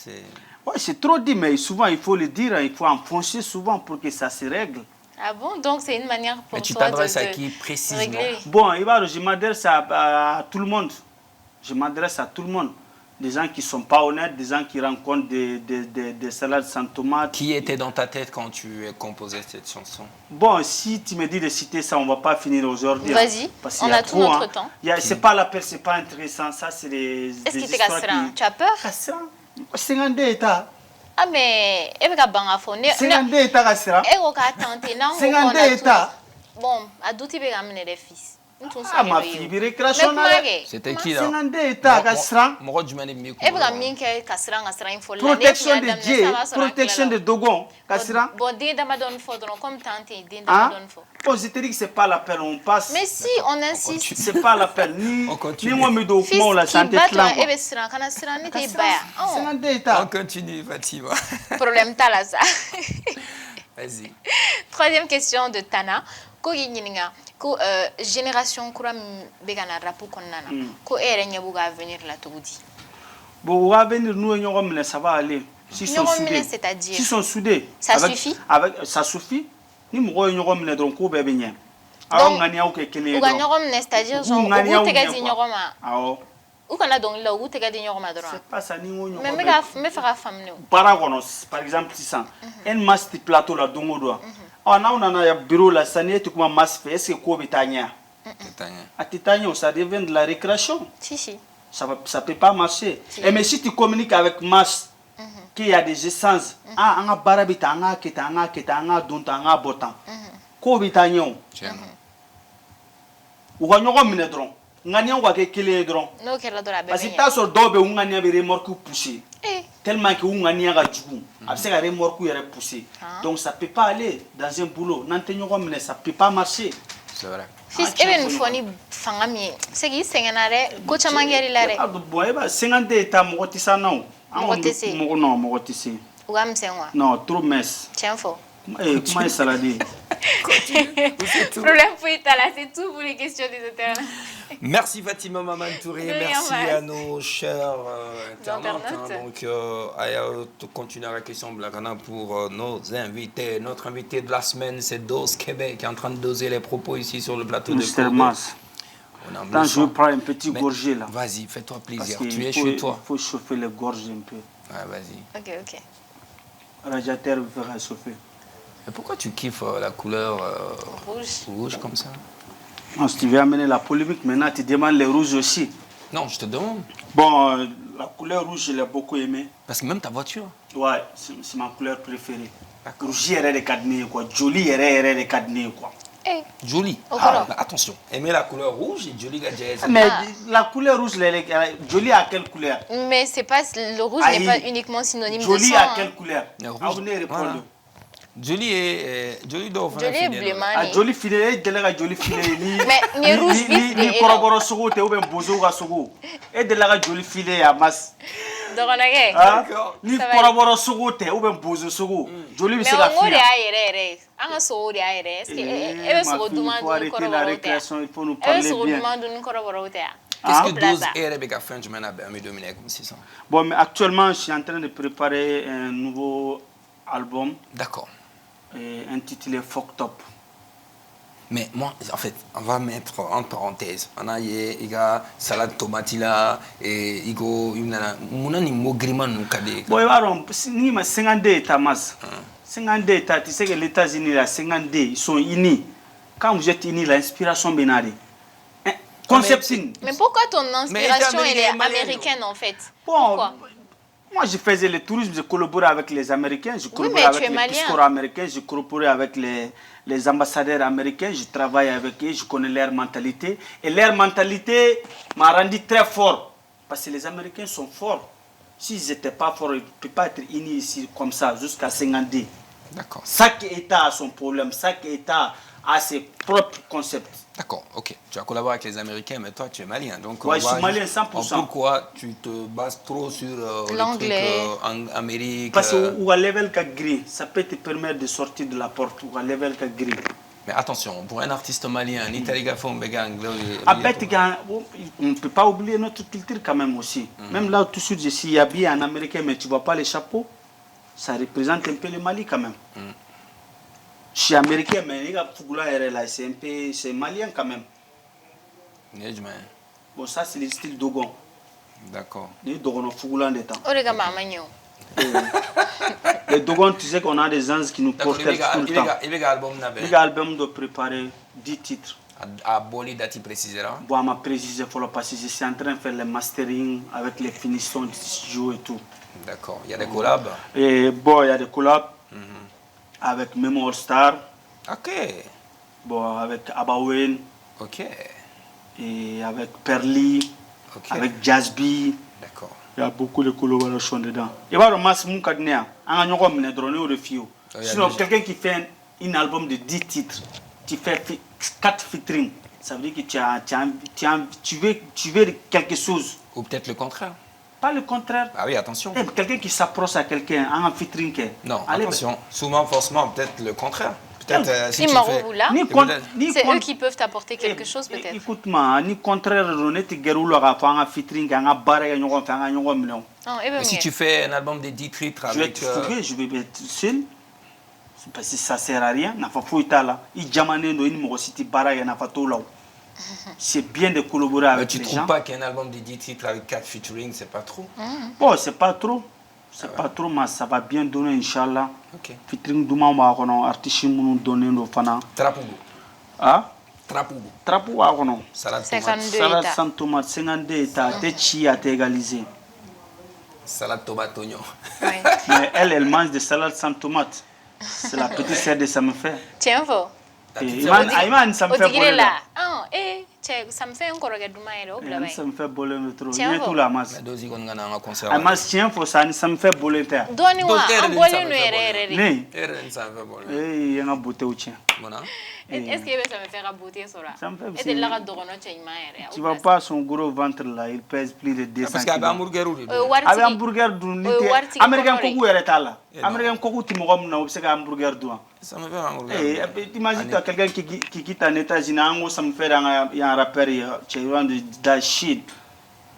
Ouais, c'est trop dit, mais souvent il faut le dire, il faut enfoncer souvent pour que ça se règle. Ah bon? Donc c'est une manière pour Mais tu toi t'adresses de à qui précisément? régler. Bon, je m'adresse à tout le monde. Je m'adresse à tout le monde. Des gens qui ne sont pas honnêtes, des gens qui rencontrent des salades sans tomates. Qui était dans ta tête quand tu as composé cette chanson? Bon, si tu me dis de citer ça, on ne va pas finir aujourd'hui. Vas-y, on a tout notre temps. C'est pas la peine, c'est pas intéressant. Ça, c'est des Est-ce qu'il histoires Tu as peur? C'est un détail. Ah mais e bɛ ka ban ka fɔ ne C'est un détail, Kassira. e ko k'a tenter n'an ko C'est un qu'on a détail. tout bon a douti bɛ ka minɛ dɛ fils n tun Ah, sɔn ma de bɛ fille, ye bi récréation mais na kuma dɛ. kɛ C'était qui là? C'est un détail, Kassira. Mɔgɔ jumɛn de bɛ e bɛ ka min kɛ ka siran in fɔli la Protection de Dieu, protection de Dogon, Kassira. bon den damadɔni fɔ dɔrɔn comme tante ye den damadɔni fɔ Bon, je te dis que c'est pas la peine, on passe. mais si on insiste C'est pas la peine. Ni On continue. moi me do fils kuma la qui santé bat clan. dɔrɔn e bɛ siran kana siran ne tɛ ba C'est yan un détail. On continue, Fatima. problème t'a la sa Vas-y. Troisième question de Tana. Ko y'i ɲininka ko génération kura min bɛ ka na rap kɔnɔna na ko e yɛrɛ ɲɛ b'u ka avenir la cogo di? Bon, on va venir nous ɲɔgɔn minɛ, ça va aller. S'ils sont Ɲɔgɔn soudés. minɛ c'est-à-dire? S'ils sont soudés. Ça suffit? Ça suffit. Ni mɔgɔw ye ɲɔgɔn minɛ dɔrɔn ko bɛɛ bɛ ɲɛ. Aw Donc, ŋaniyaw kɛ kelen ye u ka dɔrɔn. ɲɔgɔn minɛ c'est-à-dire genre u ŋaniyaw k'u tɛgɛ ɲɛ di quoi. ɲɔgɔn ma Awɔ. u kana dɔnkili la u k'u tɛgɛ di ɲɔgɔn ma dɔrɔn C'est pas ça ni ŋo mais ɲɔgɔn n bɛ. bɛ fɛ ka faamuya o. Baara kɔnɔ, par exemple sisan, un masse ti plateau la don o don. N'aw nana bureau la sisan ni e tɛ kuma masse fɛ, est-ce que ko bɛ taa ɲɛ? A tɛ taa ɲɛ o, ça devient de la récréation. Si. Ça peut pas marcher. Et mais si tu communiques avec masse, qu'il y a des essences, ah, on a barabita, on a keta, on a keta, on a donta, on a botan. Ko bɛ taa ɲɛ o. U ka ɲɔgɔn minɛ dɔrɔn. Ŋaniyaw ka kɛ kelen ye dɔrɔn. N'o kɛra dɔrɔn a bɛɛ bɛ ɲɛ. Parce que i t'a sɔrɔ dɔw bɛ yen u ŋaniya bɛ remorque pousser. Tellement que u ŋaniya ka jugu. A bɛ se ka remorque yɛrɛ pousser. Donc ça peut pas aller dans un boulot. N'an tɛ ɲɔgɔn minɛ, ça peut pas marcher. C'est vrai. Fils e bɛ nin fɔ ni fanga min ye c'est que i sɛgɛnna dɛ ko caman kɛr'i la dɛ. Bon e b'a 50 de ta mɔgɔ tɛ s'an na o. Mɔgɔ tɛ se. Non, mɔgɔ tɛ se. U ka misɛn wa? Non, trop mince. Tiɲɛ fɔ. Comment est salade? Problème foyi t'a la, c'est tout pour les questions des internautes. Merci Fatima Maman Touré, merci à nos chers internautes. Donc, on continue la question Blagana pour nos invités. Notre invité de la semaine, c'est Dose Québec, qui est en train de doser les propos ici sur le plateau de Kobe. Attends, je prends un petit gorgé là. Vas-y, fais-toi plaisir. Tu es chez toi. Il faut chauffer les gorges un peu. Ouais, vas-y. Ok. Radiateur fera chauffer. Mais pourquoi tu kiffes la couleur rouge comme ça? Non, si tu veux amener la polémique, maintenant tu demandes les rouges aussi. Non, je te demande. Bon, la couleur rouge, je l'ai beaucoup aimée. Parce que même ta voiture. Ouais, c'est ma couleur préférée. Rouge, il y a des cadenas, quoi. Joli, il y a des cadenas, quoi. Joli. Attention, aimez la couleur rouge et joli gadget. Mais la couleur rouge, joli à quelle couleur? Mais c'est pas le rouge n'est pas uniquement synonyme de sang. Joli à quelle couleur? Rouge. Joli est bleu mani. Joli filet, délega joli filet. Mais ni rouge vif ni koroboro sogo te ou bien bozo ga sogo. Et délega joli filet à masse. D'accord. Ni koroboro sogo te ou bien bozo sogo. Joli bi se ga filet. Mais on est anga sogo de aire. Est-ce que ebe sogo demande ni koroboro te? Il faut nous parler bien. Sogo demande ni koroboro te. Qu'est-ce que Dose et Rebecca French mènent à Dominique comme c'est ça? Bon, mais actuellement, je suis en train de préparer un nouveau album. D'accord. Intitulé Fuck Top. Mais moi, en fait, on va mettre en parenthèse. On a il y a salade tomate là et il y a mon mogriman nous cadé. Bon, alors, ni ma 52 états mas. 52 états, tu sais que les États-Unis là, 52, ils sont unis. Quand vous êtes unis, l'inspiration bénarée. Conception. Mais pourquoi ton inspiration elle est américaine en fait? Pourquoi? Moi, je faisais le tourisme, je collaborais avec les Américains, je collaborais mais tu avec es les malien. piscores américains, je collaborais avec les ambassadeurs américains, je travaille avec eux, je connais leur mentalité. Et leur mentalité m'a rendu très fort. Parce que les Américains sont forts. S'ils n'étaient pas forts, ils ne peuvent pas être unis ici comme ça jusqu'à 50 ans. D'accord. Chaque État a son problème, chaque État a ses propres concepts. D'accord, ok. Tu as collaboré avec les Américains, mais toi, tu es malien. Donc, Ouais, je suis malien 100%. Pourquoi tu te bases trop sur L'anglais en Amérique Parce que ou à level gris, ça peut te permettre de sortir de la porte ou à level gris. Mais attention, pour un artiste malien, ni taliga font béga anglais. On ne peut pas oublier notre culture quand même aussi. Même là, tout de suite, je suis habillé en américain, mais tu ne vois pas les chapeaux. Ça représente un peu le Mali quand même. Je suis américain, mais les gars, c'est un peu, c'est malien quand même. Bon, ça, c'est le style Dogon. D'accord. Les Dogon ont Fougoula des temps. O de kama a ma ɲɛ o. Les Dogon, tu sais qu'on a des anges qui nous portent tout le temps. Il y a un album Les gars, album de préparer 10 titres. à Boli dati précisera. Bon, on m'a précisé parce que je suis en train de faire le mastering avec les finitions du studio et tout. D'accord. Il y a des collabs. Et bon, il y a des collabs avec Memo All Star. Ok. Bon, avec Abawen. Ok. Et avec Perly. Ok. Avec Jazzby. D'accord. Il y a beaucoup de collaborations dedans. Et voilà, Mas Moukadnea. On a un refus. Sinon, quelqu'un qui fait un album de 10 titres, tu fais 4 featuring. Ça veut dire que tu veux quelque chose. Ou peut-être le contraire. Pas le contraire. Ah oui, attention. Quelqu'un qui s'approche à quelqu'un en featuring. Non, attention. Souvent, forcément, peut-être le contraire. Peut-être si Ni tu fais... là. C'est eux qui peuvent t'apporter quelque chose peut-être. Écoute-moi, ni contraire, on est guerrou à faire un featuring, un barré, Et si tu fais un album de 10 titres avec... Je vais être seul. Parce que ça ne sert à rien. C'est bien de collaborer avec les gens. Mais tu ne trouves pas qu'un album de 10 titres avec 4 featuring, c'est pas trop? Bon, c'est pas trop. C'est pas trop, mais ça va bien donner, Inch'Allah. Ok. Featuring Douma Wagono, artistes nous donner nos fana. Trapougou. Ah? Trapougou. Trapougou Wagono. Salade 52 Salade états. sans tomate, 52 états. Techi a été égalisé. Salade tomate oignon. Oui. Mais elle mange des salades sans tomate. C'est la petite sœur de ça me fait. Tiens, fo. Iman, ça me O fait tigi de boler. la. Cɛ ça me fait un kɔrɔkɛ duman yɛrɛ o bila ba Ça ye. me fait boler le trop. Tiens, Il est fo. tout la masse. Mais dosi kɔni ka na an ka concert. Elle m'a tient pour ça, ça me fait boler. Dɔɔni wa Docteur an de bɔlen ça no me fait yɛrɛ boler. yɛrɛ de. Ne? Erreur ni ça me fait boler. Eh, il y a un beauté au tien. Bon, hein? Est-ce que e bɛ ça me fait ka beauté sɔrɔ Ça me fait a? E delila ka dɔgɔnɔ cɛ ɲuman yɛrɛ Tu vois pas son gros ventre là, il pèse plus de 200 Parce qu'il y a un kilos. hamburger ou O ye deux. wari Avec tigi. hamburger dun, O ye wari tigi Américain kɔnɔ de. koku yɛrɛ t'a la. Eh non. Américain koku ti mɔgɔ min na o bɛ se ka hamburger dun. Ça me fait un hamburger. Eh, imagine toi quelqu'un qui quitte en États-Unis, en gros ça me fait un rappeur, tu vois de that shit.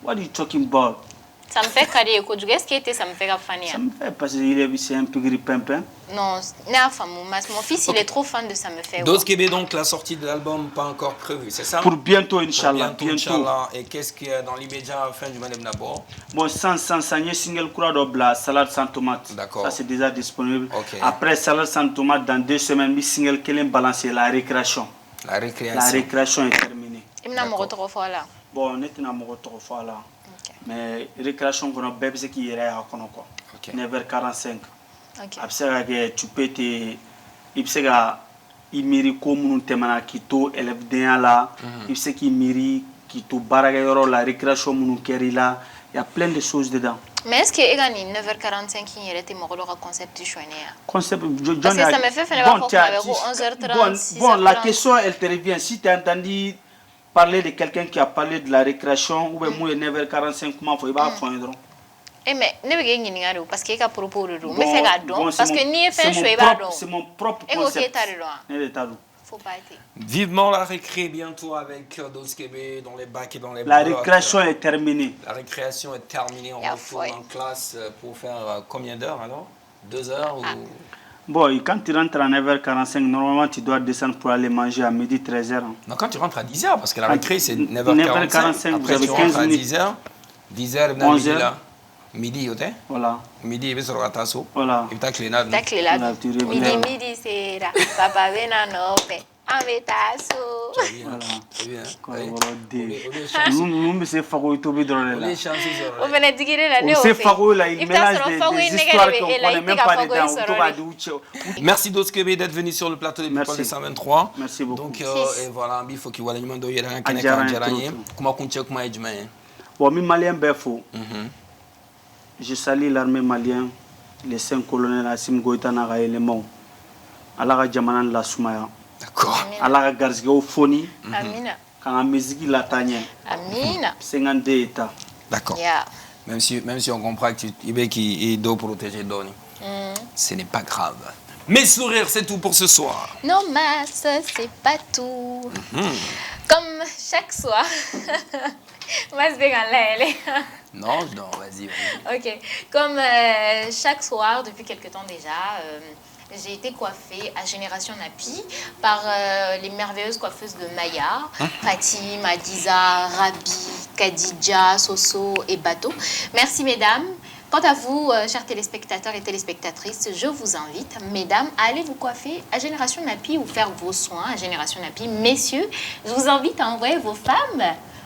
What are you talking about? Ça me fait ka di ye kojugu. Est-ce que e tɛ ça me fait ka fani Ça ya? me fait parce que c'est un peu gris pimpin. Non, ne y'a faamu. Mon fils il est trop fan de ça me fait. Dose Québec, donc la sortie de l'album pas encore prévue, c'est ça? Pour bientôt, Pour Inch'Allah. bientôt, Inch'Allah. Et qu'est-ce qu'il y a dans l'immédiat fin du Malem d'abord? Bon, sans single courant de salade sans tomate. D'accord. Ça, c'est déjà disponible. Ok. Après, salade sans tomate, dans 2 semaines, mi single Kelen balancer la récréation. La La récréation. récréation est terminée. I bɛna mɔgɔ tɔgɔ fɔ a la. Bon, ne tɛna mɔgɔ tɔgɔ fɔ a la. Mais récréation kɔnɔ bɛɛ bɛ se k'i yɛrɛ y'a kɔnɔ quoi. Ok. 9h45. Ok. A bɛ se ka kɛ tu peux te i bɛ se ka i miiri ko minnu tɛmɛna k'i to élèvedenya la. I bɛ se k'i miiri k'i to baarakɛyɔrɔ la récréation minnu kɛr'i la. Il y a plein de choses dedans. Mais est-ce que e ka nin 9h45 in yɛrɛ tɛ mɔgɔ dɔ ka concept choisi ya? Concept, Parce que ça me fait faire la fois qu'on avait 11h30, bon, la 6h30. question, elle te revient. Si tu as entendu parler de quelqu'un qui a parlé de la récréation, ou bien moi, 9h45, comment il va faire? Eh mais ne bɛ k'e ɲininka de o parce que e ka propos de don. N bɛ fɛ k'a dɔn parce que n'i ye fɛn choisi i b'a dɔn. C'est mon propre E ko concept. k'e ta de dɔn wa? Ne de t'a dɔn. Faut pas être. Vivement la récré bientôt avec Dose Québec dans les bacs et dans les La blocs. récréation est terminée. La récréation est terminée, on Ya retourne foi. en classe pour faire combien d'heures alors? 2 heures ou... Bon, quand tu rentres à 9h45, normalement, tu dois descendre pour aller manger à midi 13h. Non, quand tu rentres à 10h, parce que la À récré c'est 9h45, 9h45, vous après avez tu rentres 15 à minutes. 10h, 10h, 11 midi là. Midi, ok? Voilà. Midi, il va se regarder Voilà. il va clé là. Ta tile la Voilà, tu reviens. midi sera papa bɛ na nɔfɛ Ambetasso. Voilà. C'est bien. Kɔrɔbɔrɔ den. On est chanceux. Mun bɛ se fago i tobi dɔrɔn de On la. est chanceux sur O fana digire la ne On o sait fe. fago là, il I bɛ taa mélange sɔrɔ fago in des nɛgɛ histoires de bɛ qu'on e la i connaît tɛ même ka pas fago in dedans. On sɔrɔ toba de. di u cɛ. Merci Doskebe d'être venu sur le plateau de People Merci. 223. Merci beaucoup. Donc, Yes. et voilà, il faut qu'il y ait un peu de A temps. diyara n ye trop, trop. Comment qu'on check moi jumɛn? Bon, mi malien bɛɛ fo. Je salue l'armée malienne, les 5 colonels Assimi Goïta n'a ka éléments. Ala ka jamana lasumaya. D'accord. Ala ka garizigɛw foni. Amina. K'an ka misiki lataa ɲɛ. Amina. 52 États. D'accord. Yeah. Même si on comprend que il doit protéger Donny, ce n'est pas grave. Mes sourires, c'est tout pour ce soir. Non, Mas, c'est pas tout. Comme chaque soir. Mas Béganlele. Non, non, vas-y. Ok. Comme chaque soir, depuis quelque temps déjà, j'ai été coiffée à Génération Napi par les merveilleuses coiffeuses de Maya, Fatim, Adiza, Rabi, Kadidja, Soso et Bato. Merci mesdames. Quant à vous, chers téléspectateurs et téléspectatrices, je vous invite, mesdames, à aller vous coiffer à Génération Napi ou faire vos soins à Génération Napi. Messieurs, je vous invite à envoyer vos femmes,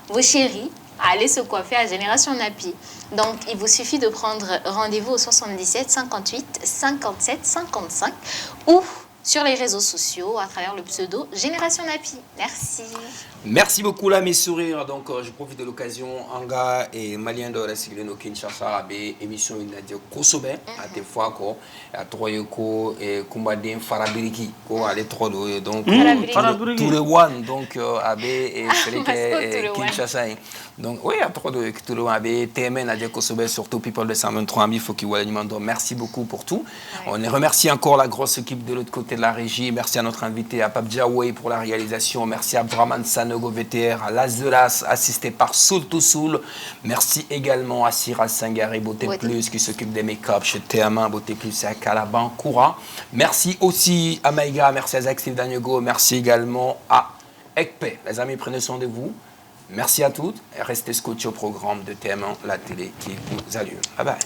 vos chéris, à aller se coiffer à Génération Napi. Donc, il vous suffit de prendre rendez-vous au 77 58 57 55 ou sur les réseaux sociaux à travers le pseudo Génération Napi. Merci. Merci beaucoup là mes sourires. Donc je profite de l'occasion Anga et Malien de Resigler no Kinshasa abe émission inadio Kosobe à des fois ko à Troyoko et Kumbaden Farabiriki ko ale trop donc Farabiriki. tout le one donc abe et Félix Kinshasa. Donc oui, à trop de tout le one abe Temen Nadia Kosobe surtout People de 123 il faut qu'il voit l'animando. Merci beaucoup pour tout. On remercie encore la grosse équipe de l'autre côté de la régie. Merci à notre invité à Pape Diaway pour la réalisation. Merci à Abdraman Sanogo VTR, à Lazelas, assisté par Soul to Soul. Merci également à Sira Sangari, Beauté Plus, qui s'occupe des make-up chez TM1, Beauté Plus et à Calaban Koura. Merci aussi à Maïga, merci à Zach Steve Danyego, merci également à Ekpe. Les amis, prenez soin de vous. Merci à toutes et restez scotchés au programme de TM1, la télé qui vous allume. Bye bye.